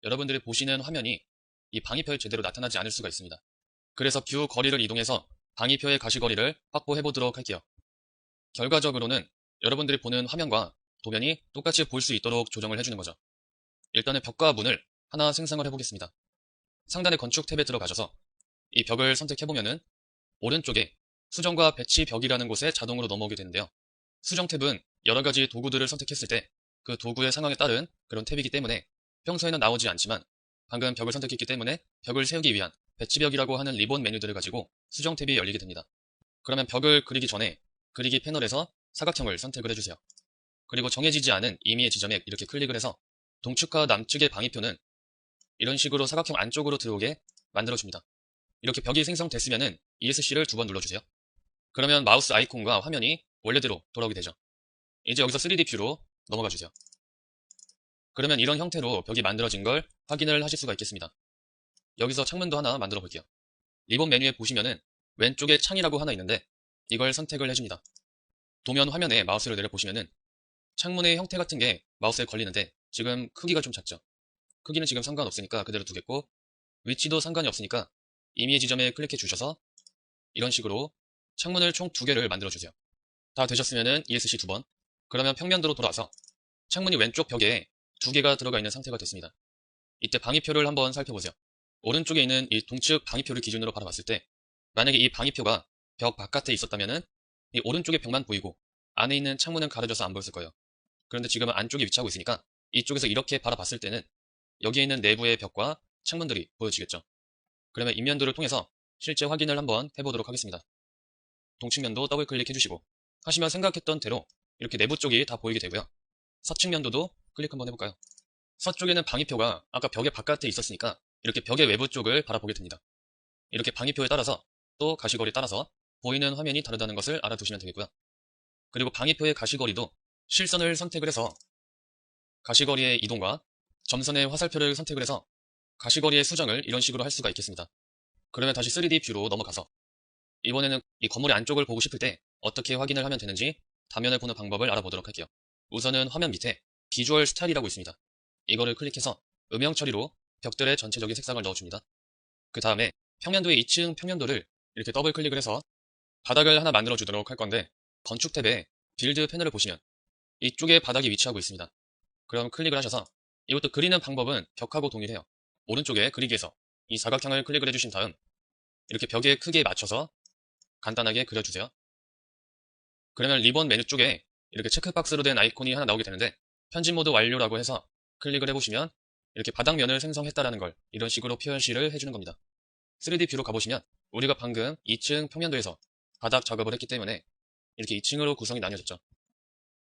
여러분들이 보시는 화면이 이 방위표에 제대로 나타나지 않을 수가 있습니다. 그래서 뷰 거리를 이동해서 방위표의 가시거리를 확보해 보도록 할게요. 결과적으로는 여러분들이 보는 화면과 도면이 똑같이 볼 수 있도록 조정을 해주는 거죠. 일단은 벽과 문을 하나 생성을 해보겠습니다. 상단의 건축 탭에 들어가셔서 이 벽을 선택해보면은 오른쪽에 수정과 배치 벽이라는 곳에 자동으로 넘어오게 되는데요. 수정 탭은 여러 가지 도구들을 선택했을 때 그 도구의 상황에 따른 그런 탭이기 때문에 평소에는 나오지 않지만 방금 벽을 선택했기 때문에 벽을 세우기 위한 배치벽이라고 하는 리본 메뉴들을 가지고 수정 탭이 열리게 됩니다. 그러면 벽을 그리기 전에 그리기 패널에서 사각형을 선택을 해주세요. 그리고 정해지지 않은 임의의 지점에 이렇게 클릭을 해서 동측과 남측의 방위표는 이런 식으로 사각형 안쪽으로 들어오게 만들어줍니다. 이렇게 벽이 생성됐으면 ESC를 2번 눌러주세요. 그러면 마우스 아이콘과 화면이 원래대로 돌아오게 되죠. 이제 여기서 3D 뷰로 넘어가 주세요. 그러면 이런 형태로 벽이 만들어진 걸 확인을 하실 수가 있겠습니다. 여기서 창문도 하나 만들어 볼게요. 리본 메뉴에 보시면은 왼쪽에 창이라고 하나 있는데 이걸 선택을 해줍니다. 도면 화면에 마우스를 내려보시면은 창문의 형태 같은 게 마우스에 걸리는데 지금 크기가 좀 작죠. 크기는 지금 상관없으니까 그대로 두겠고 위치도 상관이 없으니까 임의의 지점에 클릭해 주셔서 이런 식으로 창문을 총 2개를 만들어 주세요. 다 되셨으면은 ESC 2번. 그러면 평면도로 돌아와서 창문이 왼쪽 벽에 2개가 들어가 있는 상태가 됐습니다. 이때 방위표를 한번 살펴보세요. 오른쪽에 있는 이 동측 방위표를 기준으로 바라봤을 때 만약에 이 방위표가 벽 바깥에 있었다면은 이 오른쪽의 벽만 보이고 안에 있는 창문은 가려져서 안 보였을 거예요. 그런데 지금은 안쪽에 위치하고 있으니까 이쪽에서 이렇게 바라봤을 때는 여기에 있는 내부의 벽과 창문들이 보여지겠죠. 그러면 인면도를 통해서 실제 확인을 한번 해보도록 하겠습니다. 동측면도 더블 클릭해 주시고 하시면 생각했던 대로 이렇게 내부 쪽이 다 보이게 되고요. 서측면도도 클릭 한번 해볼까요? 서쪽에는 방위표가 아까 벽의 바깥에 있었으니까 이렇게 벽의 외부 쪽을 바라보게 됩니다. 이렇게 방위표에 따라서 또 가시거리에 따라서 보이는 화면이 다르다는 것을 알아두시면 되겠고요. 그리고 방위표의 가시거리도 실선을 선택을 해서 가시거리의 이동과 점선의 화살표를 선택을 해서 가시거리의 수정을 이런 식으로 할 수가 있겠습니다. 그러면 다시 3D 뷰로 넘어가서 이번에는 이 건물의 안쪽을 보고 싶을 때 어떻게 확인을 하면 되는지 다면을 보는 방법을 알아보도록 할게요. 우선은 화면 밑에 비주얼 스타일이라고 있습니다. 이거를 클릭해서 음영 처리로 벽들의 전체적인 색상을 넣어줍니다. 그 다음에 평면도의 2층 평면도를 이렇게 더블 클릭을 해서 바닥을 하나 만들어 주도록 할 건데 건축 탭에 빌드 패널을 보시면 이쪽에 바닥이 위치하고 있습니다. 그럼 클릭을 하셔서 이것도 그리는 방법은 벽하고 동일해요. 오른쪽에 그리기에서 이 사각형을 클릭을 해주신 다음 이렇게 벽의 크기에 맞춰서 간단하게 그려주세요. 그러면 리본 메뉴 쪽에 이렇게 체크박스로 된 아이콘이 하나 나오게 되는데 편집 모드 완료라고 해서 클릭을 해보시면 이렇게 바닥면을 생성했다라는 걸 이런 식으로 표시를 해주는 겁니다. 3D 뷰로 가보시면 우리가 방금 2층 평면도에서 바닥 작업을 했기 때문에 이렇게 2층으로 구성이 나뉘어졌죠.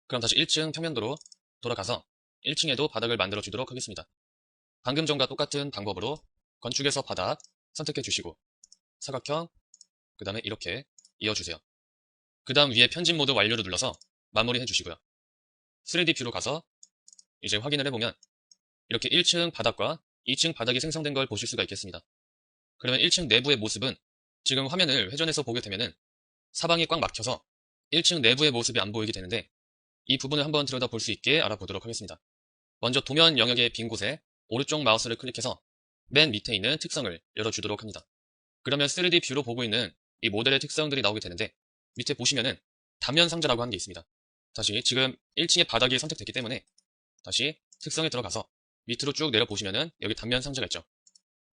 그럼 다시 1층 평면도로 돌아가서 1층에도 바닥을 만들어 주도록 하겠습니다. 방금 전과 똑같은 방법으로 건축에서 바닥 선택해 주시고 사각형 그 다음에 이렇게 이어주세요. 그 다음 위에 편집 모드 완료를 눌러서 마무리 해주시고요. 3D 뷰로 가서 이제 확인을 해보면 이렇게 1층 바닥과 2층 바닥이 생성된 걸 보실 수가 있겠습니다. 그러면 1층 내부의 모습은 지금 화면을 회전해서 보게 되면은 사방이 꽉 막혀서 1층 내부의 모습이 안 보이게 되는데 이 부분을 한번 들여다볼 수 있게 알아보도록 하겠습니다. 먼저 도면 영역의 빈 곳에 오른쪽 마우스를 클릭해서 맨 밑에 있는 특성을 열어주도록 합니다. 그러면 3D 뷰로 보고 있는 이 모델의 특성들이 나오게 되는데 밑에 보시면은 단면 상자라고 하는 게 있습니다. 다시 지금 1층의 바닥이 선택됐기 때문에 다시 특성에 들어가서 밑으로 쭉 내려보시면은 여기 단면 상자가 있죠.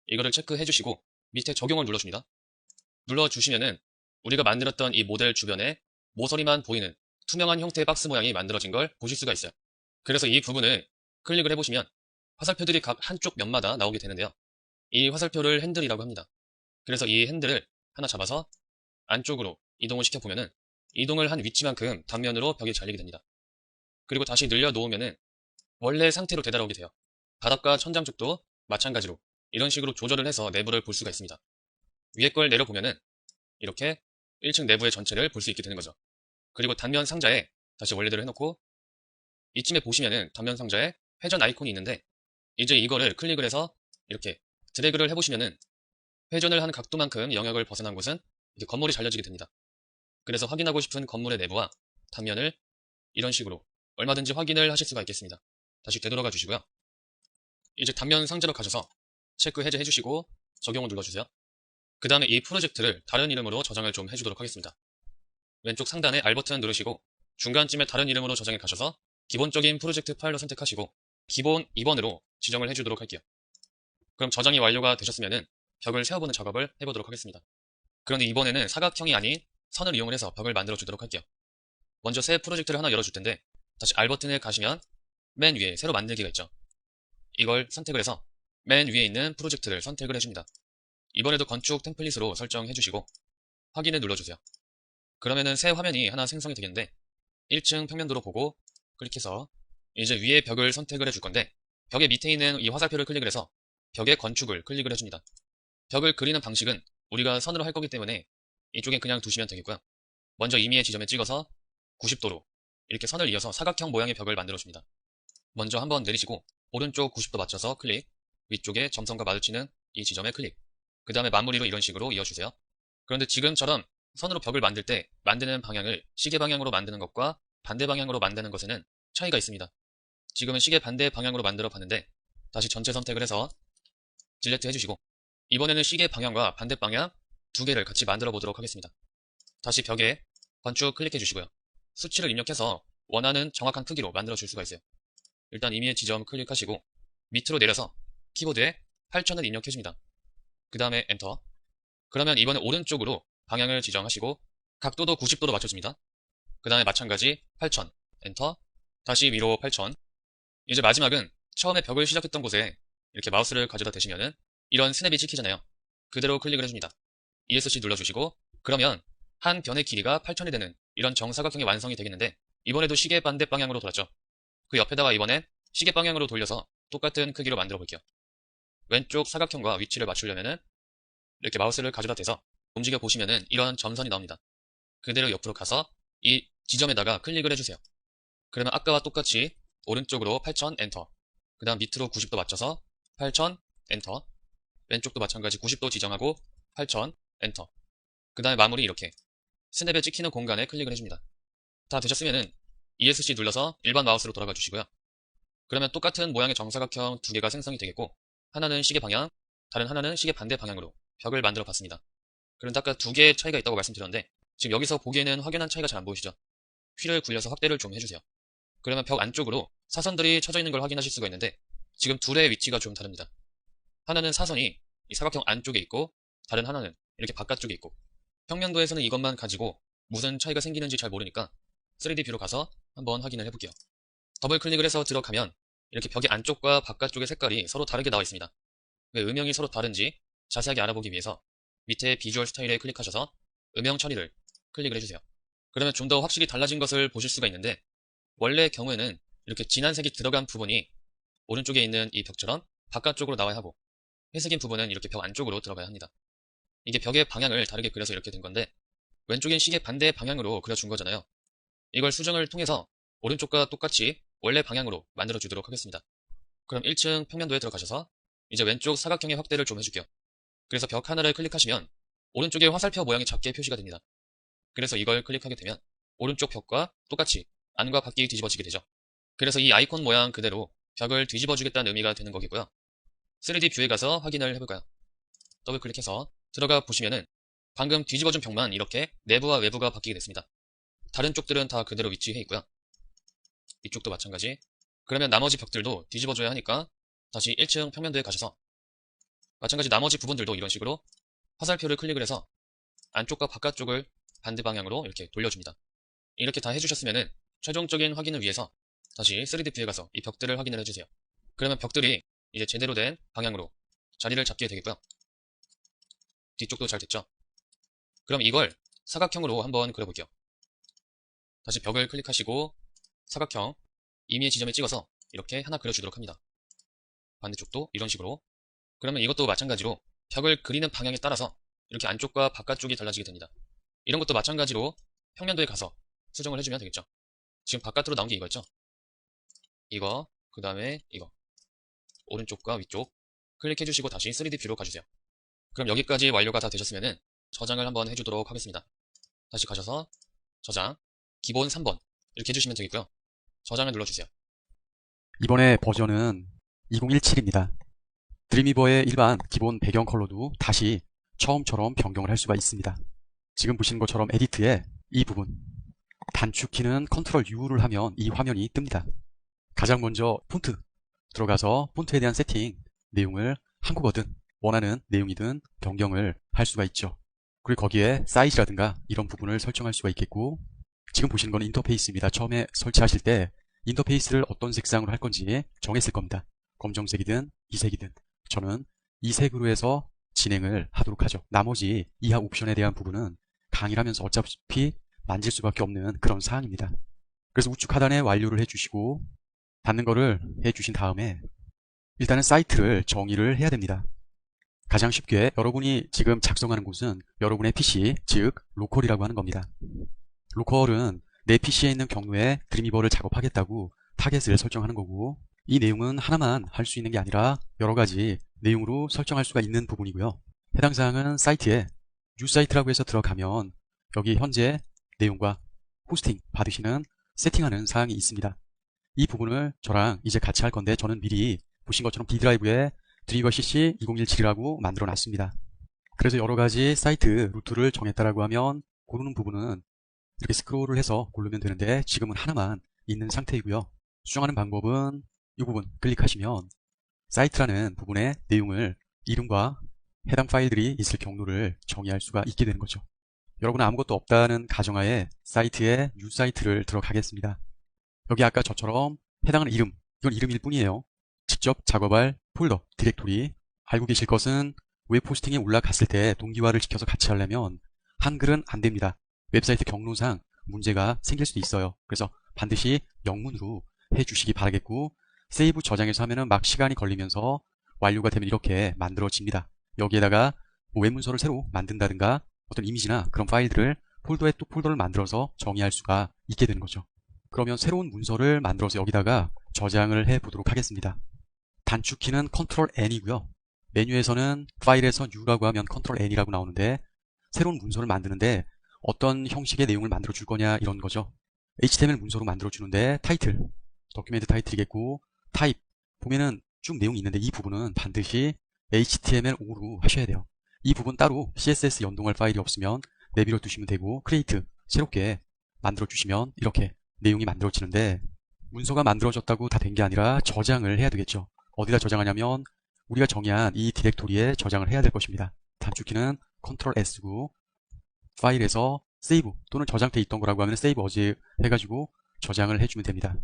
이거를 체크해 주시고 밑에 적용을 눌러줍니다. 눌러주시면은 우리가 만들었던 이 모델 주변에 모서리만 보이는 투명한 형태의 박스 모양이 만들어진 걸 보실 수가 있어요. 그래서 이 부분을 클릭을 해보시면 화살표들이 각 한쪽 면마다 나오게 되는데요. 이 화살표를 핸들이라고 합니다. 그래서 이 핸들을 하나 잡아서 안쪽으로 이동을 시켜보면은 이동을 한 위치만큼 단면으로 벽이 잘리게 됩니다. 그리고 다시 늘려놓으면은 원래 상태로 되돌아오게 돼요. 바닥과 천장 쪽도 마찬가지로 이런 식으로 조절을 해서 내부를 볼 수가 있습니다. 위에 걸 내려보면은 이렇게 1층 내부의 전체를 볼 수 있게 되는 거죠. 그리고 단면 상자에 다시 원래대로 해놓고 이쯤에 보시면은 단면 상자에 회전 아이콘이 있는데 이제 이거를 클릭을 해서 이렇게 드래그를 해보시면은 회전을 한 각도만큼 영역을 벗어난 곳은 이렇게 건물이 잘려지게 됩니다. 그래서 확인하고 싶은 건물의 내부와 단면을 이런 식으로 얼마든지 확인을 하실 수가 있겠습니다. 다시 되돌아가 주시고요. 이제 단면 상자로 가셔서 체크 해제 해주시고 적용을 눌러주세요. 그 다음에 이 프로젝트를 다른 이름으로 저장을 좀 해주도록 하겠습니다. 왼쪽 상단에 R 버튼 누르시고 중간쯤에 다른 이름으로 저장에 가셔서 기본적인 프로젝트 파일로 선택하시고 기본 2번으로 지정을 해주도록 할게요. 그럼 저장이 완료가 되셨으면은 벽을 세워보는 작업을 해보도록 하겠습니다. 그런데 이번에는 사각형이 아닌 선을 이용을 해서 벽을 만들어 주도록 할게요. 먼저 새 프로젝트를 하나 열어줄 텐데 다시 R 버튼에 가시면 맨 위에 새로 만들기가 있죠. 이걸 선택을 해서 맨 위에 있는 프로젝트를 선택을 해줍니다. 이번에도 건축 템플릿으로 설정해 주시고 확인을 눌러주세요. 그러면은 새 화면이 하나 생성이 되겠는데 1층 평면도로 보고 클릭해서 이제 위에 벽을 선택을 해줄 건데 벽의 밑에 있는 이 화살표를 클릭을 해서 벽의 건축을 클릭을 해줍니다. 벽을 그리는 방식은 우리가 선으로 할 거기 때문에 이쪽엔 그냥 두시면 되겠고요. 먼저 임의의 지점에 찍어서 90도로 이렇게 선을 이어서 사각형 모양의 벽을 만들어줍니다. 먼저 한번 내리시고 오른쪽 90도 맞춰서 클릭, 위쪽에 점선과 마주치는 이 지점에 클릭, 그 다음에 마무리로 이런 식으로 이어주세요. 그런데 지금처럼 선으로 벽을 만들 때 만드는 방향을 시계 방향으로 만드는 것과 반대 방향으로 만드는 것에는 차이가 있습니다. 지금은 시계 반대 방향으로 만들어 봤는데 다시 전체 선택을 해서 딜레트 해주시고 이번에는 시계 방향과 반대 방향 두 개를 같이 만들어 보도록 하겠습니다. 다시 벽에 건축 클릭해 주시고요. 수치를 입력해서 원하는 정확한 크기로 만들어 줄 수가 있어요. 일단 임의의 지점 클릭하시고 밑으로 내려서 키보드에 8000을 입력해 줍니다. 그 다음에 엔터. 그러면 이번에 오른쪽으로 방향을 지정하시고 각도도 90도로 맞춰줍니다. 그 다음에 마찬가지 8000 엔터. 다시 위로 8000. 이제 마지막은 처음에 벽을 시작했던 곳에 이렇게 마우스를 가져다 대시면은 이런 스냅이 찍히잖아요. 그대로 클릭을 해줍니다. ESC 눌러주시고 그러면 한 변의 길이가 8000이 되는 이런 정사각형이 완성이 되겠는데 이번에도 시계 반대 방향으로 돌았죠. 그 옆에다가 이번엔 시계 방향으로 돌려서 똑같은 크기로 만들어 볼게요. 왼쪽 사각형과 위치를 맞추려면은 이렇게 마우스를 가져다 대서 움직여 보시면은 이런 점선이 나옵니다. 그대로 옆으로 가서 이 지점에다가 클릭을 해주세요. 그러면 아까와 똑같이 오른쪽으로 8000 엔터. 그 다음 밑으로 90도 맞춰서 8000 엔터. 왼쪽도 마찬가지 90도 지정하고 8000 엔터. 그 다음에 마무리 이렇게 스냅에 찍히는 공간에 클릭을 해줍니다. 다 되셨으면은 ESC 눌러서 일반 마우스로 돌아가 주시고요. 그러면 똑같은 모양의 정사각형 두 개가 생성이 되겠고 하나는 시계 방향, 다른 하나는 시계 반대 방향으로 벽을 만들어 봤습니다. 그런데 아까 두 개의 차이가 있다고 말씀드렸는데 지금 여기서 보기에는 확연한 차이가 잘 안 보이시죠? 휠을 굴려서 확대를 좀 해주세요. 그러면 벽 안쪽으로 사선들이 쳐져 있는 걸 확인하실 수가 있는데 지금 둘의 위치가 좀 다릅니다. 하나는 사선이 이 사각형 안쪽에 있고 다른 하나는 이렇게 바깥쪽에 있고 평면도에서는 이것만 가지고 무슨 차이가 생기는지 잘 모르니까 3D 뷰로 가서 한번 확인을 해볼게요. 더블 클릭을 해서 들어가면 이렇게 벽의 안쪽과 바깥쪽의 색깔이 서로 다르게 나와 있습니다. 왜 음영이 서로 다른지 자세하게 알아보기 위해서 밑에 비주얼 스타일에 클릭하셔서 음영 처리를 클릭을 해주세요. 그러면 좀 더 확실히 달라진 것을 보실 수가 있는데 원래 경우에는 이렇게 진한 색이 들어간 부분이 오른쪽에 있는 이 벽처럼 바깥쪽으로 나와야 하고 회색인 부분은 이렇게 벽 안쪽으로 들어가야 합니다. 이게 벽의 방향을 다르게 그려서 이렇게 된 건데 왼쪽엔 시계 반대 방향으로 그려준 거잖아요. 이걸 수정을 통해서 오른쪽과 똑같이 원래 방향으로 만들어 주도록 하겠습니다. 그럼 1층 평면도에 들어가셔서 이제 왼쪽 사각형의 확대를 좀 해줄게요. 그래서 벽 하나를 클릭하시면 오른쪽에 화살표 모양이 작게 표시가 됩니다. 그래서 이걸 클릭하게 되면 오른쪽 벽과 똑같이 안과 밖이 뒤집어지게 되죠. 그래서 이 아이콘 모양 그대로 벽을 뒤집어 주겠다는 의미가 되는 거고요. 3D 뷰에 가서 확인을 해볼까요? 더블 클릭해서 들어가 보시면은 방금 뒤집어준 벽만 이렇게 내부와 외부가 바뀌게 됐습니다. 다른 쪽들은 다 그대로 위치해 있고요. 이쪽도 마찬가지. 그러면 나머지 벽들도 뒤집어줘야 하니까 다시 1층 평면도에 가셔서 마찬가지 나머지 부분들도 이런 식으로 화살표를 클릭을 해서 안쪽과 바깥쪽을 반대 방향으로 이렇게 돌려줍니다. 이렇게 다 해주셨으면은 최종적인 확인을 위해서 다시 3D 뷰에 가서 이 벽들을 확인을 해주세요. 그러면 벽들이 이제 제대로 된 방향으로 자리를 잡게 되겠고요. 뒤쪽도 잘 됐죠? 그럼 이걸 사각형으로 한번 그려볼게요. 다시 벽을 클릭하시고 사각형 임의의 지점에 찍어서 이렇게 하나 그려주도록 합니다. 반대쪽도 이런 식으로. 그러면 이것도 마찬가지로 벽을 그리는 방향에 따라서 이렇게 안쪽과 바깥쪽이 달라지게 됩니다. 이런 것도 마찬가지로 평면도에 가서 수정을 해주면 되겠죠. 지금 바깥으로 나온 게 이거였죠. 이거, 그 다음에 이거. 오른쪽과 위쪽 클릭해주시고 다시 3D 뷰로 가주세요. 그럼 여기까지 완료가 다 되셨으면은 저장을 한번 해주도록 하겠습니다. 다시 가셔서 저장, 기본 3번 이렇게 해주시면 되겠고요. 저장을 눌러주세요. 이번에 버전은 2017입니다. 드림위버의 일반 기본 배경 컬러도 다시 처음처럼 변경을 할 수가 있습니다. 지금 보시는 것처럼 에디트에 이 부분 단축키는 컨트롤 U를 하면 이 화면이 뜹니다. 가장 먼저 폰트 들어가서 폰트에 대한 세팅 내용을 한국어든 원하는 내용이든 변경을 할 수가 있죠. 그리고 거기에 사이즈라든가 이런 부분을 설정할 수가 있겠고, 지금 보시는 건 인터페이스입니다. 처음에 설치하실 때 인터페이스를 어떤 색상으로 할 건지 정했을 겁니다. 검정색이든 이색이든. 저는 이 색으로 해서 진행을 하도록 하죠. 나머지 이하 옵션에 대한 부분은 강의를 하면서 어차피 만질 수밖에 없는 그런 사항입니다. 그래서 우측 하단에 완료를 해주시고 닫는 거를 해주신 다음에 일단은 사이트를 정의를 해야 됩니다. 가장 쉽게 여러분이 지금 작성하는 곳은 여러분의 PC, 즉 로컬이라고 하는 겁니다. 로컬은 내 PC에 있는 경로에 드림위버를 작업하겠다고 타겟을 설정하는 거고, 이 내용은 하나만 할 수 있는 게 아니라 여러 가지 내용으로 설정할 수가 있는 부분이고요. 해당 사항은 사이트에 뉴 사이트라고 해서 들어가면 여기 현재 내용과 호스팅 받으시는 세팅하는 사항이 있습니다. 이 부분을 저랑 이제 같이 할 건데, 저는 미리 보신 것처럼 D드라이브에 드림위버 CC 2017이라고 만들어 놨습니다. 그래서 여러 가지 사이트 루트를 정했다라고 하면 고르는 부분은 이렇게 스크롤을 해서 고르면 되는데, 지금은 하나만 있는 상태이고요. 수정하는 방법은 이 부분 클릭하시면 사이트라는 부분의 내용을 이름과 해당 파일들이 있을 경로를 정의할 수가 있게 되는 거죠. 여러분 아무것도 없다는 가정하에 사이트에 뉴 사이트를 들어가겠습니다. 여기 아까 저처럼 해당하는 이름, 이건 이름일 뿐이에요. 직접 작업할 폴더, 디렉토리. 알고 계실 것은 웹 호스팅에 올라갔을 때 동기화를 지켜서 같이 하려면 한글은 안 됩니다. 웹사이트 경로상 문제가 생길 수도 있어요. 그래서 반드시 영문으로 해주시기 바라겠고, 세이브 저장해서 하면은 막 시간이 걸리면서 완료가 되면 이렇게 만들어집니다. 여기에다가 뭐 웹문서를 새로 만든다든가 어떤 이미지나 그런 파일들을 폴더에 또 폴더를 만들어서 정의할 수가 있게 되는 거죠. 그러면 새로운 문서를 만들어서 여기다가 저장을 해 보도록 하겠습니다. 단축키는 컨트롤 N이고요. 메뉴에서는 파일에서 U라고 하면 컨트롤 N이라고 나오는데, 새로운 문서를 만드는데 어떤 형식의 내용을 만들어 줄 거냐 이런 거죠. HTML 문서로 만들어 주는데 타이틀, 도큐멘트 타이틀이겠고, 타입 보면은 쭉 내용이 있는데 이 부분은 반드시 HTML5로 하셔야 돼요. 이 부분 따로 CSS 연동할 파일이 없으면 내비로 두시면 되고, 크리에이트 새롭게 만들어 주시면 이렇게 내용이 만들어지는데, 문서가 만들어졌다고 다 된 게 아니라 저장을 해야 되겠죠. 어디다 저장하냐면 우리가 정의한 이 디렉토리에 저장을 해야 될 것입니다. 단축키는 컨트롤 S고, 파일에서 세이브 또는 저장돼 있던 거라고 하면 세이브 어지 해가지고 저장을 해주면 됩니다.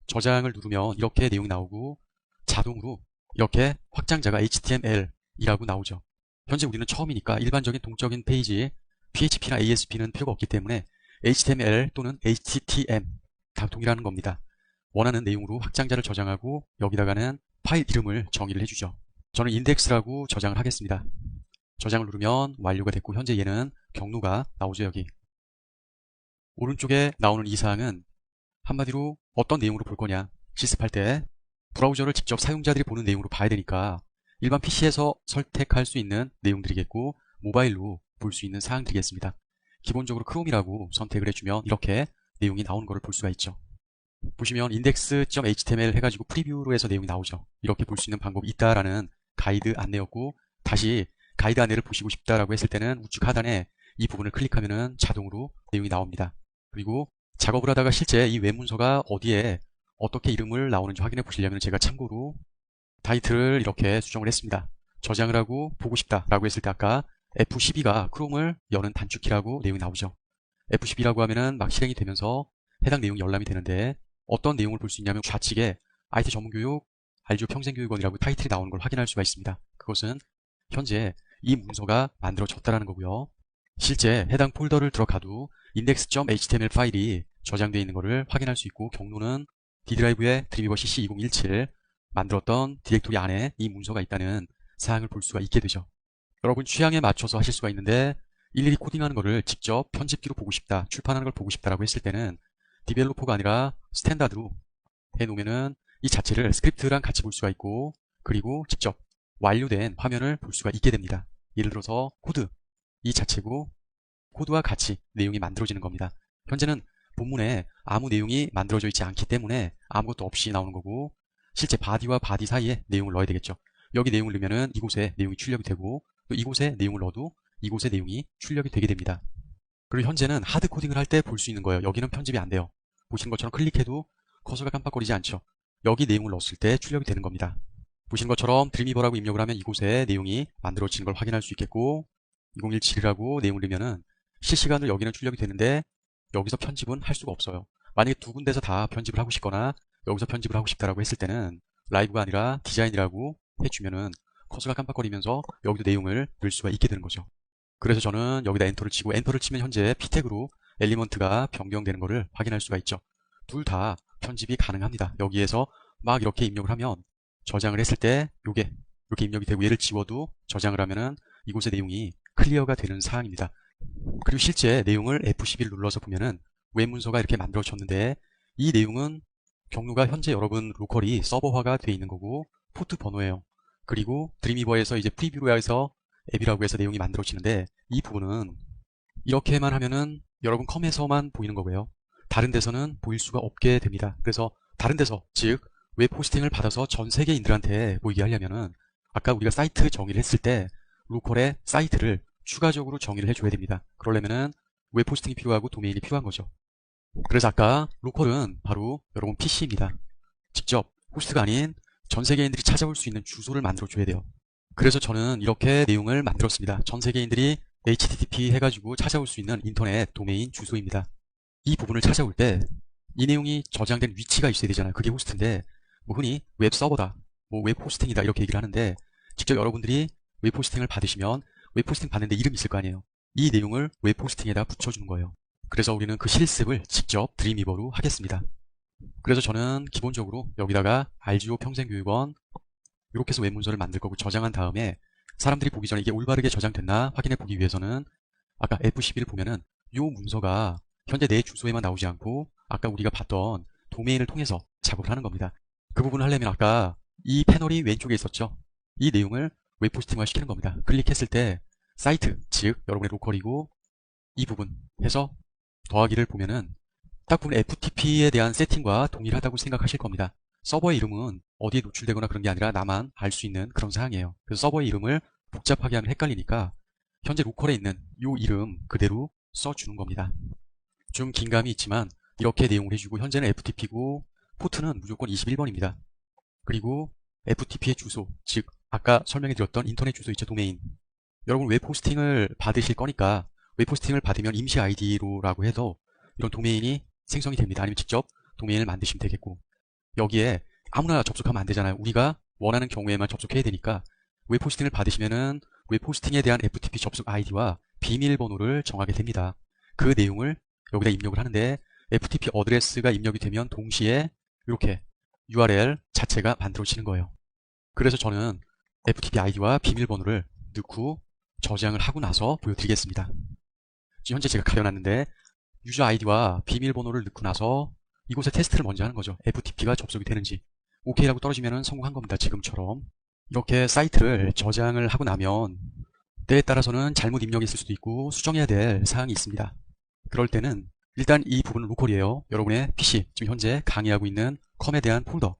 저장을 누르면 이렇게 내용이 나오고, 자동으로 이렇게 확장자가 HTML이라고 나오죠. 현재 우리는 처음이니까 일반적인 동적인 페이지 PHP나 ASP는 필요가 없기 때문에 HTML 또는 HTTM 다 동일하는 겁니다. 원하는 내용으로 확장자를 저장하고 여기다가는 파일 이름을 정의를 해주죠. 저는 인덱스라고 저장을 하겠습니다. 저장을 누르면 완료가 됐고, 현재 얘는 경로가 나오죠. 여기 오른쪽에 나오는 이 사항은 한마디로 어떤 내용으로 볼 거냐, 실습할 때 브라우저를 직접 사용자들이 보는 내용으로 봐야 되니까 일반 PC에서 선택할 수 있는 내용들이겠고, 모바일로 볼 수 있는 사항들이겠습니다. 기본적으로 크롬이라고 선택을 해주면 이렇게 내용이 나오는 것을 볼 수가 있죠. 보시면 index.html 해가지고 프리뷰로 해서 내용이 나오죠. 이렇게 볼 수 있는 방법이 있다라는 가이드 안내였고, 다시 가이드 안내를 보시고 싶다라고 했을 때는 우측 하단에 이 부분을 클릭하면은 자동으로 내용이 나옵니다. 그리고 작업을 하다가 실제 이 웹문서가 어디에 어떻게 이름을 나오는지 확인해 보시려면 제가 참고로 타이틀을 이렇게 수정을 했습니다. 저장을 하고 보고 싶다라고 했을 때 아까 F12가 크롬을 여는 단축키라고 내용이 나오죠. F12라고 하면은 막 실행이 되면서 해당 내용이 열람이 되는데, 어떤 내용을 볼 수 있냐면 좌측에 IT 전문교육 알지오 평생교육원이라고 타이틀이 나오는 걸 확인할 수가 있습니다. 그것은 현재 이 문서가 만들어졌다는 거고요. 실제 해당 폴더를 들어가도 index.html 파일이 저장되어 있는 것을 확인할 수 있고, 경로는 D드라이브의 드림위버 CC 2017 만들었던 디렉토리 안에 이 문서가 있다는 사항을 볼 수가 있게 되죠. 여러분 취향에 맞춰서 하실 수가 있는데, 일일이 코딩하는 거를 직접 편집기로 보고 싶다, 출판하는 걸 보고 싶다라고 했을 때는 디벨로퍼가 아니라 스탠다드로 해놓으면은 이 자체를 스크립트랑 같이 볼 수가 있고, 그리고 직접 완료된 화면을 볼 수가 있게 됩니다. 예를 들어서 코드 이 자체고, 코드와 같이 내용이 만들어지는 겁니다. 현재는 본문에 아무 내용이 만들어져 있지 않기 때문에 아무것도 없이 나오는 거고, 실제 바디와 바디 사이에 내용을 넣어야 되겠죠. 여기 내용을 넣으면은 이곳에 내용이 출력이 되고, 또 이곳에 내용을 넣어도 이곳에 내용이 출력이 되게 됩니다. 그리고 현재는 하드 코딩을 할 때 볼 수 있는 거예요. 여기는 편집이 안 돼요. 보시는 것처럼 클릭해도 커서가 깜빡거리지 않죠. 여기 내용을 넣었을 때 출력이 되는 겁니다. 보시는 것처럼 드림이버라고 입력을 하면 이곳에 내용이 만들어지는 걸 확인할 수 있겠고, 2017이라고 내용을 넣으면은 실시간으로 여기는 출력이 되는데 여기서 편집은 할 수가 없어요. 만약에 두 군데서 다 편집을 하고 싶거나 여기서 편집을 하고 싶다라고 했을 때는 라이브가 아니라 디자인이라고 해주면은 커서가 깜빡거리면서 여기도 내용을 넣을 수가 있게 되는 거죠. 그래서 저는 여기다 엔터를 치고, 엔터를 치면 현재 P택으로 엘리먼트가 변경되는 것을 확인할 수가 있죠. 둘 다 편집이 가능합니다. 여기에서 막 이렇게 입력을 하면 저장을 했을 때 요게 이렇게 입력이 되고, 얘를 지워도 저장을 하면은 이곳의 내용이 클리어가 되는 사항입니다. 그리고 실제 내용을 F11을 눌러서 보면은 웹 문서가 이렇게 만들어졌는데, 이 내용은 경로가 현재 여러분 로컬이 서버화가 되어 있는 거고 포트 번호예요. 그리고 드림이버에서 이제 프리뷰로에서 앱이라고 해서 내용이 만들어지는데, 이 부분은 이렇게만 하면은 여러분 컴에서만 보이는 거고요. 다른 데서는 보일 수가 없게 됩니다. 그래서 다른 데서, 즉 웹 호스팅을 받아서 전 세계인들한테 보이게 하려면은 아까 우리가 사이트 정의를 했을 때 로컬에 사이트를 추가적으로 정의를 해줘야 됩니다. 그러려면은 웹 호스팅이 필요하고 도메인이 필요한 거죠. 그래서 아까 로컬은 바로 여러분 PC입니다. 직접 호스트가 아닌 전 세계인들이 찾아올 수 있는 주소를 만들어줘야 돼요. 그래서 저는 이렇게 내용을 만들었습니다. 전 세계인들이 HTTP 해가지고 찾아올 수 있는 인터넷 도메인 주소입니다. 이 부분을 찾아올 때 이 내용이 저장된 위치가 있어야 되잖아요. 그게 호스트인데, 뭐 흔히 웹 서버다, 뭐 웹 호스팅이다 이렇게 얘기를 하는데, 직접 여러분들이 웹 호스팅을 받으시면 웹 호스팅 받는데 이름이 있을 거 아니에요. 이 내용을 웹 호스팅에다 붙여주는 거예요. 그래서 우리는 그 실습을 직접 드림이버로 하겠습니다. 그래서 저는 기본적으로 여기다가 RGO 평생교육원 이렇게 해서 웹 문서를 만들 거고, 저장한 다음에 사람들이 보기 전에 이게 올바르게 저장됐나 확인해 보기 위해서는 아까 F11 보면은 이 문서가 현재 내 주소에만 나오지 않고 아까 우리가 봤던 도메인을 통해서 작업을 하는 겁니다. 그 부분을 하려면 아까 이 패널이 왼쪽에 있었죠. 이 내용을 웹 호스팅화 시키는 겁니다. 클릭했을 때 사이트, 즉 여러분의 로컬이고, 이 부분 해서 더하기를 보면은 딱 보면 FTP에 대한 세팅과 동일하다고 생각하실 겁니다. 서버의 이름은 어디에 노출되거나 그런 게 아니라 나만 알 수 있는 그런 사항이에요. 그래서 서버의 이름을 복잡하게 하면 헷갈리니까 현재 로컬에 있는 이 이름 그대로 써주는 겁니다. 좀 긴감이 있지만 이렇게 내용을 해주고, 현재는 FTP고 포트는 무조건 21번입니다. 그리고 FTP의 주소, 즉 아까 설명해 드렸던 인터넷 주소 있죠, 도메인. 여러분 웹 호스팅을 받으실 거니까 웹 호스팅을 받으면 임시 아이디로라고 해도 이런 도메인이 생성이 됩니다. 아니면 직접 도메인을 만드시면 되겠고, 여기에 아무나 접속하면 안 되잖아요. 우리가 원하는 경우에만 접속해야 되니까 웹 호스팅을 받으시면은 웹 호스팅에 대한 FTP 접속 아이디와 비밀번호를 정하게 됩니다. 그 내용을 여기다 입력을 하는데, FTP 어드레스가 입력이 되면 동시에 이렇게 URL 자체가 만들어지는 거예요. 그래서 저는 FTP 아이디와 비밀번호를 넣고 저장을 하고 나서 보여드리겠습니다. 지금 현재 제가 가려놨는데 유저 아이디와 비밀번호를 넣고 나서 이곳에 테스트를 먼저 하는 거죠. FTP가 접속이 되는지. OK라고 떨어지면 성공한 겁니다. 지금처럼. 이렇게 사이트를 저장을 하고 나면 때에 따라서는 잘못 입력이 있을 수도 있고 수정해야 될 사항이 있습니다. 그럴 때는 일단 이 부분은 로컬이에요. 여러분의 PC, 지금 현재 강의하고 있는 컴에 대한 폴더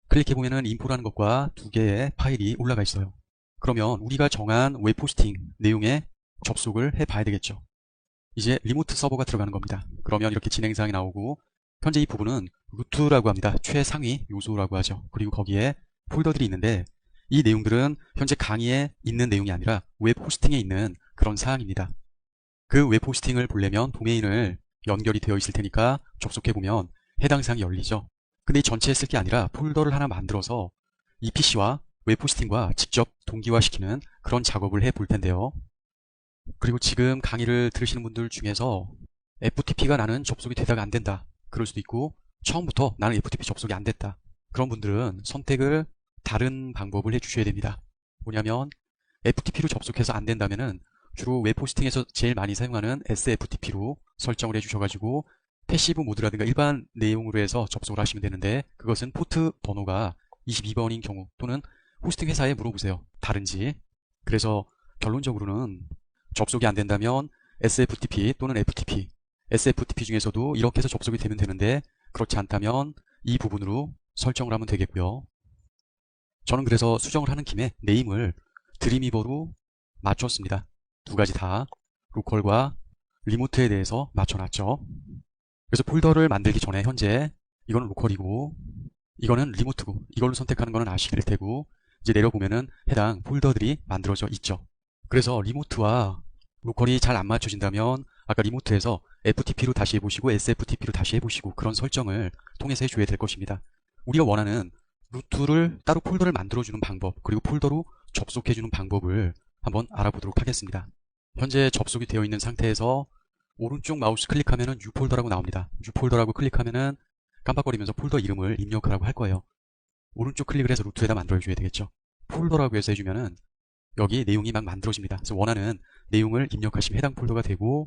클릭해보면은 인포라는 것과 두 개의 파일이 올라가 있어요. 그러면 우리가 정한 웹 호스팅 내용에 접속을 해봐야 되겠죠. 이제 리모트 서버가 들어가는 겁니다. 그러면 이렇게 진행사항이 나오고, 현재 이 부분은 루트라고 합니다. 최상위 요소라고 하죠. 그리고 거기에 폴더들이 있는데, 이 내용들은 현재 강의에 있는 내용이 아니라 웹 호스팅에 있는 그런 사항입니다. 그 웹 호스팅을 보려면 도메인을 연결이 되어 있을 테니까 접속해보면 해당 사항이 열리죠. 근데 이 전체에 쓸 게 아니라 폴더를 하나 만들어서 이 PC와 웹 호스팅과 직접 동기화시키는 그런 작업을 해볼 텐데요. 그리고 지금 강의를 들으시는 분들 중에서 FTP가 나는 접속이 되다가 안 된다, 그럴 수도 있고, 처음부터 나는 FTP 접속이 안 됐다, 그런 분들은 선택을 다른 방법을 해주셔야 됩니다. 뭐냐면 FTP로 접속해서 안 된다면은 주로 웹 호스팅에서 제일 많이 사용하는 SFTP로 설정을 해주셔가지고 패시브 모드라든가 일반 내용으로 해서 접속을 하시면 되는데, 그것은 포트 번호가 22번인 경우 또는 호스팅 회사에 물어보세요. 다른지. 그래서 결론적으로는 접속이 안 된다면 SFTP 또는 FTP, SFTP 중에서도 이렇게 해서 접속이 되면 되는데 그렇지 않다면 이 부분으로 설정을 하면 되겠고요. 저는 그래서 수정을 하는 김에 네임을 드림이버로 맞췄습니다. 두 가지 다 로컬과 리모트에 대해서 맞춰놨죠. 그래서 폴더를 만들기 전에 현재 이거는 로컬이고 이거는 리모트고 이걸로 선택하는 거는 아시게 될 테고 이제 내려보면은 해당 폴더들이 만들어져 있죠. 그래서 리모트와 로컬이 잘 안 맞춰진다면 아까 리모트에서 FTP로 다시 해보시고 SFTP로 다시 해보시고 그런 설정을 통해서 해줘야 될 것입니다. 우리가 원하는 루트를 따로 폴더를 만들어주는 방법 그리고 폴더로 접속해주는 방법을 한번 알아보도록 하겠습니다. 현재 접속이 되어 있는 상태에서 오른쪽 마우스 클릭하면은 뉴 폴더라고 나옵니다. 뉴 폴더라고 클릭하면은 깜빡거리면서 폴더 이름을 입력하라고 할 거예요. 오른쪽 클릭을 해서 루트에다 만들어줘야 되겠죠. 폴더라고 해서 해주면은 여기 내용이 막 만들어집니다. 그래서 원하는 내용을 입력하시면 해당 폴더가 되고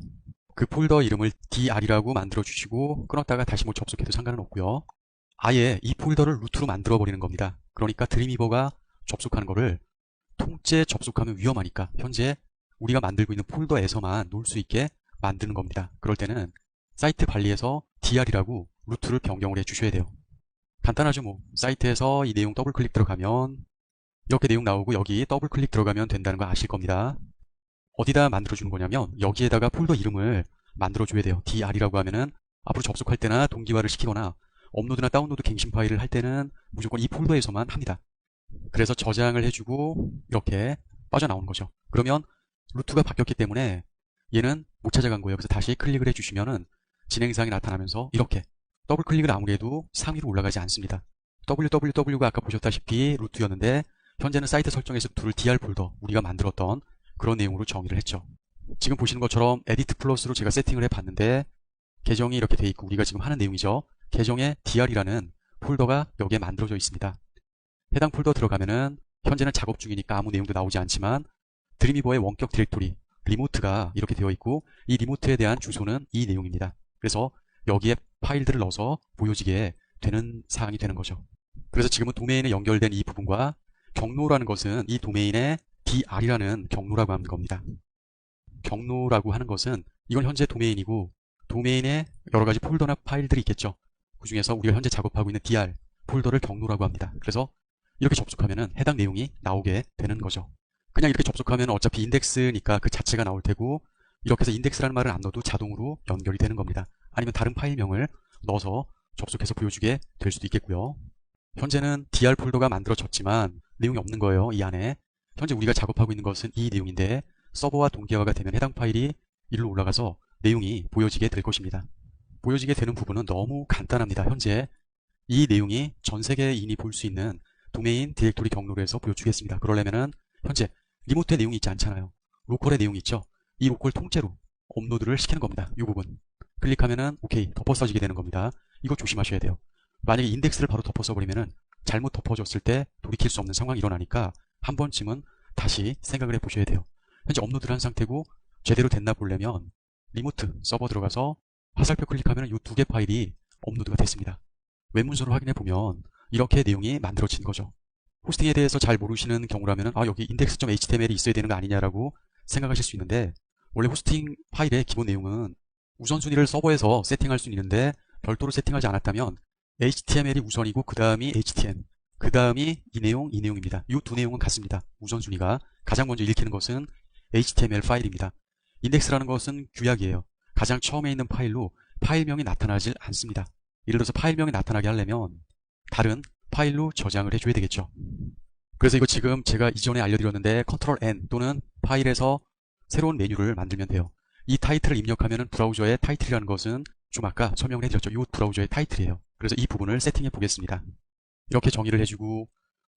그 폴더 이름을 dr이라고 만들어주시고 끊었다가 다시 뭐 접속해도 상관은 없고요. 아예 이 폴더를 루트로 만들어버리는 겁니다. 그러니까 드림이버가 접속하는 거를 통째 접속하면 위험하니까 현재 우리가 만들고 있는 폴더에서만 놀 수 있게 만드는 겁니다. 그럴 때는 사이트 관리에서 dr이라고 루트를 변경을 해주셔야 돼요. 간단하죠 뭐. 사이트에서 이 내용 더블 클릭 들어가면 이렇게 내용 나오고 여기 더블 클릭 들어가면 된다는 거 아실 겁니다. 어디다 만들어주는 거냐면 여기에다가 폴더 이름을 만들어줘야 돼요. dr이라고 하면은 앞으로 접속할 때나 동기화를 시키거나 업로드나 다운로드 갱신 파일을 할 때는 무조건 이 폴더에서만 합니다. 그래서 저장을 해주고 이렇게 빠져나오는 거죠. 그러면 루트가 바뀌었기 때문에 얘는 못 찾아간 거예요. 그래서 다시 클릭을 해주시면은 진행사항이 나타나면서 이렇게 더블 클릭을 아무리 해도 상위로 올라가지 않습니다. www가 아까 보셨다시피 루트였는데 현재는 사이트 설정에서 루트를 dr 폴더 우리가 만들었던 그런 내용으로 정의를 했죠. 지금 보시는 것처럼 에디트 플러스로 제가 세팅을 해봤는데 계정이 이렇게 돼 있고 우리가 지금 하는 내용이죠. 계정에 dr이라는 폴더가 여기에 만들어져 있습니다. 해당 폴더 들어가면은 현재는 작업 중이니까 아무 내용도 나오지 않지만 드림이버의 원격 디렉토리 리모트가 이렇게 되어 있고 이 리모트에 대한 주소는 이 내용입니다. 그래서 여기에 파일들을 넣어서 보여지게 되는 사항이 되는 거죠. 그래서 지금은 도메인에 연결된 이 부분과 경로라는 것은 이 도메인의 dr이라는 경로라고 하는 겁니다. 경로라고 하는 것은 이건 현재 도메인이고 도메인에 여러 가지 폴더나 파일들이 있겠죠. 그 중에서 우리가 현재 작업하고 있는 dr 폴더를 경로라고 합니다. 그래서 이렇게 접속하면은 해당 내용이 나오게 되는 거죠. 그냥 이렇게 접속하면 어차피 인덱스니까 그 자체가 나올 테고 이렇게 해서 인덱스라는 말을 안 넣어도 자동으로 연결이 되는 겁니다. 아니면 다른 파일명을 넣어서 접속해서 보여주게 될 수도 있겠고요. 현재는 dr 폴더가 만들어졌지만 내용이 없는 거예요. 이 안에. 현재 우리가 작업하고 있는 것은 이 내용인데 서버와 동기화가 되면 해당 파일이 이리로 올라가서 내용이 보여지게 될 것입니다. 보여지게 되는 부분은 너무 간단합니다. 현재 이 내용이 전 세계인이 볼 수 있는 도메인 디렉토리 경로로 해서 보여주겠습니다. 그러려면은 현재 리모트의 내용이 있지 않잖아요. 로컬의 내용이 있죠. 이 로컬 통째로 업로드를 시키는 겁니다. 이 부분. 클릭하면은 오케이 덮어 써지게 되는 겁니다. 이거 조심하셔야 돼요. 만약에 인덱스를 바로 덮어 써버리면은 잘못 덮어줬을 때 돌이킬 수 없는 상황이 일어나니까 한 번쯤은 다시 생각을 해보셔야 돼요. 현재 업로드를 한 상태고 제대로 됐나 보려면 리모트 서버 들어가서 화살표 클릭하면 이 두 개 파일이 업로드가 됐습니다. 웹문서를 확인해 보면 이렇게 내용이 만들어진 거죠. 호스팅에 대해서 잘 모르시는 경우라면 여기 index.html이 있어야 되는 거 아니냐라고 생각하실 수 있는데 원래 호스팅 파일의 기본 내용은 우선순위를 서버에서 세팅할 수 있는데 별도로 세팅하지 않았다면 HTML이 우선이고 그 다음이 HTML 그 다음이 이 내용입니다. 이 두 내용은 같습니다. 우선순위가 가장 먼저 읽히는 것은 HTML 파일입니다. 인덱스라는 것은 규약이에요. 가장 처음에 있는 파일로 파일명이 나타나질 않습니다. 예를 들어서 파일명이 나타나게 하려면 다른 파일로 저장을 해줘야 되겠죠. 그래서 이거 지금 제가 이전에 알려드렸는데 컨트롤 N 또는 파일에서 새로운 메뉴를 만들면 돼요. 이 타이틀을 입력하면 브라우저의 타이틀이라는 것은 좀 아까 설명을 해드렸죠. 이 브라우저의 타이틀이에요. 그래서 이 부분을 세팅해 보겠습니다. 이렇게 정의를 해주고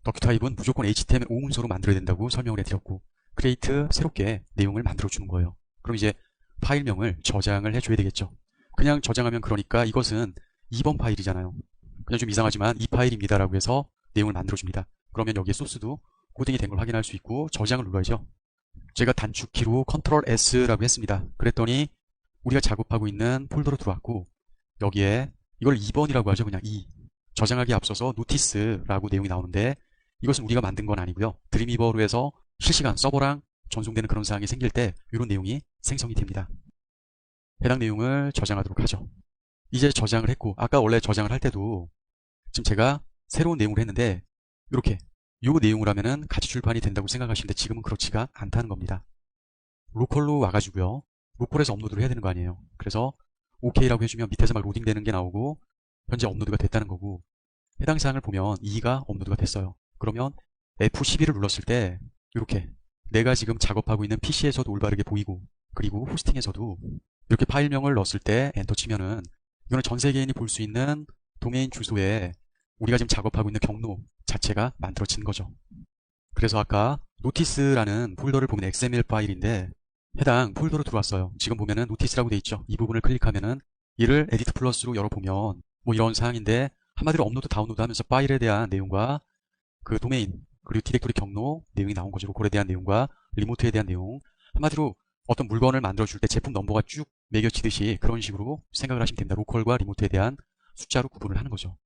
더큐타입은 무조건 HTML 5문서로 만들어야 된다고 설명을 해드렸고 크리에이트 새롭게 내용을 만들어주는 거예요. 그럼 이제 파일명을 저장을 해줘야 되겠죠. 그냥 저장하면 그러니까 이것은 2번 파일이잖아요. 그냥 좀 이상하지만 이 파일입니다 라고 해서 내용을 만들어줍니다. 그러면 여기에 소스도 코딩이 된 걸 확인할 수 있고 저장을 눌러야죠. 제가 단축키로 컨트롤 S라고 했습니다. 그랬더니 우리가 작업하고 있는 폴더로 들어왔고 여기에 이걸 2번이라고 하죠. 그냥 2. 저장하기 앞서서 노티스라고 내용이 나오는데 이것은 우리가 만든 건 아니고요. 드림이버로 해서 실시간 서버랑 전송되는 그런 사항이 생길 때 이런 내용이 생성이 됩니다. 해당 내용을 저장하도록 하죠. 이제 저장을 했고, 아까 원래 저장을 할 때도 지금 제가 새로운 내용을 했는데 이렇게 요 내용을 하면은 같이 출판이 된다고 생각하시는데 지금은 그렇지가 않다는 겁니다. 로컬로 와가지고요. 로컬에서 업로드를 해야 되는 거 아니에요. 그래서 OK라고 해주면 밑에서 막 로딩되는 게 나오고 현재 업로드가 됐다는 거고, 해당 사항을 보면 2가 업로드가 됐어요. 그러면 F12를 눌렀을 때 이렇게 내가 지금 작업하고 있는 PC에서도 올바르게 보이고, 그리고 호스팅에서도 이렇게 파일명을 넣었을 때 엔터 치면은 이거는 전 세계인이 볼 수 있는 도메인 주소에 우리가 지금 작업하고 있는 경로 자체가 만들어진 거죠. 그래서 아까 노티스라는 폴더를 보면 XML 파일인데 해당 폴더로 들어왔어요. 지금 보면은 노티스라고 돼 있죠. 이 부분을 클릭하면은 이를 에디트 플러스로 열어보면 뭐 이런 사항인데, 한마디로 업로드 다운로드 하면서 파일에 대한 내용과 그 도메인 그리고 디렉토리 경로 내용이 나온 거죠. 로컬에 대한 내용과 리모트에 대한 내용, 한마디로 어떤 물건을 만들어줄 때 제품 넘버가 쭉 매겨지듯이 그런 식으로 생각을 하시면 됩니다. 로컬과 리모트에 대한 숫자로 구분을 하는 거죠.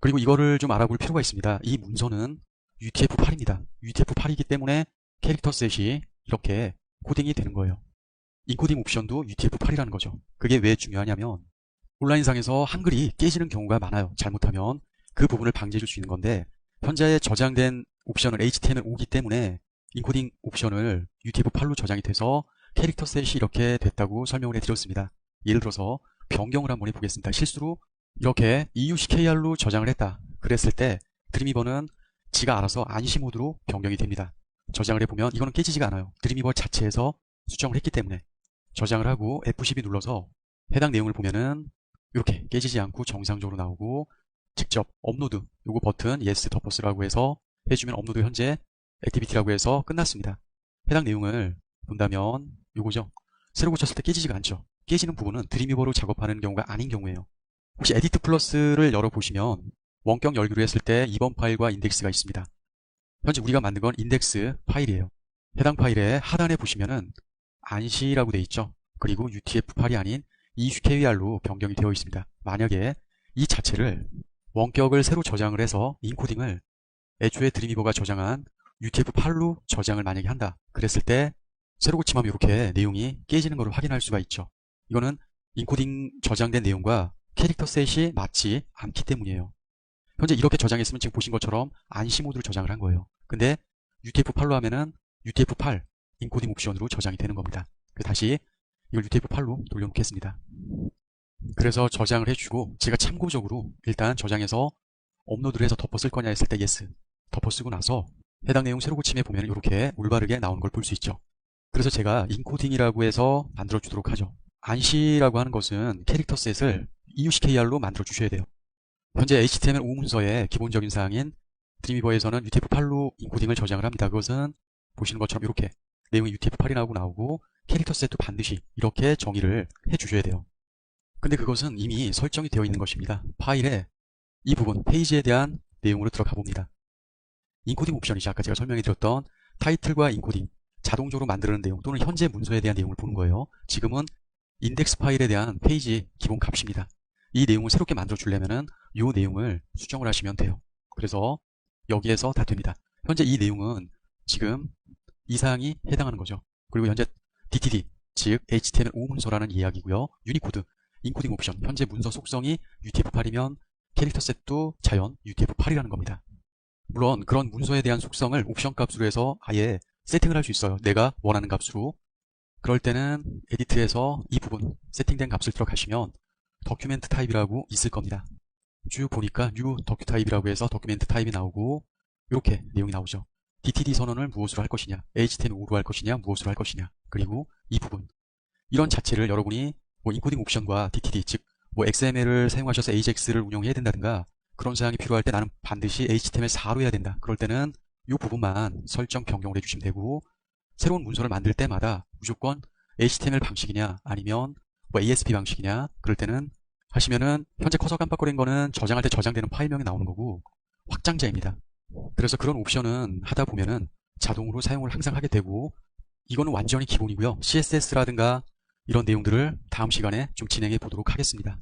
그리고 이거를 좀 알아볼 필요가 있습니다. 이 문서는 UTF-8입니다. UTF-8이기 때문에 캐릭터 셋이 이렇게 코딩이 되는 거예요. 인코딩 옵션도 UTF-8이라는 거죠. 그게 왜 중요하냐면 온라인상에서 한글이 깨지는 경우가 많아요. 잘못하면 그 부분을 방지해 줄 수 있는 건데, 현재 저장된 옵션은 HTML5이기 때문에 인코딩 옵션을 UTF-8로 저장이 돼서 캐릭터 셋이 이렇게 됐다고 설명을 해드렸습니다. 예를 들어서 변경을 한번 해보겠습니다. 실수로 이렇게 EUCKR로 저장을 했다 그랬을 때 드림위버는 지가 알아서 안시 모드로 변경이 됩니다. 저장을 해보면 이거는 깨지지가 않아요. 드림위버 자체에서 수정을 했기 때문에. 저장을 하고 F12 눌러서 해당 내용을 보면은 이렇게 깨지지 않고 정상적으로 나오고, 직접 업로드 요거 버튼 yes 더퍼스라고 해서 해주면 업로드 현재 액티비티라고 해서 끝났습니다. 해당 내용을 본다면 요거죠. 새로 고쳤을 때 깨지지가 않죠. 깨지는 부분은 드림위버로 작업하는 경우가 아닌 경우에요. 혹시 에디트 플러스를 열어보시면 원격 열기로 했을 때 2번 파일과 인덱스가 있습니다. 현재 우리가 만든 건 인덱스 파일이에요. 해당 파일의 하단에 보시면은 안시라고 돼 있죠. 그리고 UTF-8이 아닌 EUKR로 변경이 되어 있습니다. 만약에 이 자체를 원격을 새로 저장을 해서 인코딩을 애초에 드림위버가 저장한 UTF-8로 저장을 만약에 한다 그랬을 때 새로 고침하면 이렇게 내용이 깨지는 것을 확인할 수가 있죠. 이거는 인코딩 저장된 내용과 캐릭터 셋이 맞지 않기 때문이에요. 현재 이렇게 저장했으면 지금 보신 것처럼 안시 모드를 저장을 한 거예요. 근데 UTF-8로 하면은 UTF-8 인코딩 옵션으로 저장이 되는 겁니다. 다시 이걸 UTF-8로 돌려놓겠습니다. 그래서 저장을 해주고, 제가 참고적으로 일단 저장해서 업로드를 해서 덮어 쓸 거냐 했을 때 yes 덮어 쓰고 나서 해당 내용 새로 고침해 보면 이렇게 올바르게 나오는 걸 볼 수 있죠. 그래서 제가 인코딩이라고 해서 만들어 주도록 하죠. 안시라고 하는 것은 캐릭터 셋을 EUCKR로 만들어 주셔야 돼요. 현재 HTML5 문서의 기본적인 사항인 드림위버에서는 UTF-8로 인코딩을 저장을 합니다. 그것은 보시는 것처럼 이렇게 내용이 UTF-8이라고 나오고 캐릭터 셋도 반드시 이렇게 정의를 해 주셔야 돼요. 근데 그것은 이미 설정이 되어 있는 것입니다. 파일에 이 부분 페이지에 대한 내용으로 들어가 봅니다. 인코딩 옵션이죠. 아까 제가 설명해 드렸던 타이틀과 인코딩, 자동적으로 만드는 내용 또는 현재 문서에 대한 내용을 보는 거예요. 지금은 인덱스 파일에 대한 페이지 기본 값입니다. 이 내용을 새롭게 만들어 주려면은 이 내용을 수정을 하시면 돼요. 그래서 여기에서 다 됩니다. 현재 이 내용은 지금 이 사항이 해당하는 거죠. 그리고 현재 DTD, 즉 HTML5 문서라는 이야기고요. 유니코드, 인코딩 옵션, 현재 문서 속성이 UTF-8이면 캐릭터 셋도 자연 UTF-8이라는 겁니다. 물론 그런 문서에 대한 속성을 옵션 값으로 해서 아예 세팅을 할 수 있어요. 내가 원하는 값으로. 그럴 때는 에디트에서 이 부분 세팅된 값을 들어가시면 더큐멘트 타입이라고 있을 겁니다. 쭉 보니까 new 더큐 타입이라고 해서 더큐멘트 타입이 나오고 이렇게 내용이 나오죠. DTD 선언을 무엇으로 할 것이냐, HTML5로 할 것이냐, 무엇으로 할 것이냐, 그리고 이 부분 이런 자체를 여러분이 뭐 인코딩 옵션과 DTD, 즉 뭐 XML을 사용하셔서 AJAX를 운영해야 된다든가 그런 사항이 필요할 때 나는 반드시 HTML4로 해야 된다. 그럴 때는 이 부분만 설정 변경을 해주시면 되고, 새로운 문서를 만들 때마다 무조건 HTML 방식이냐 아니면 뭐 ASP 방식이냐 그럴 때는 하시면은 현재 커서 깜빡거린 거는 저장할 때 저장되는 파일명이 나오는 거고 확장자입니다. 그래서 그런 옵션은 하다 보면은 자동으로 사용을 항상 하게 되고, 이거는 완전히 기본이고요. CSS라든가 이런 내용들을 다음 시간에 좀 진행해 보도록 하겠습니다.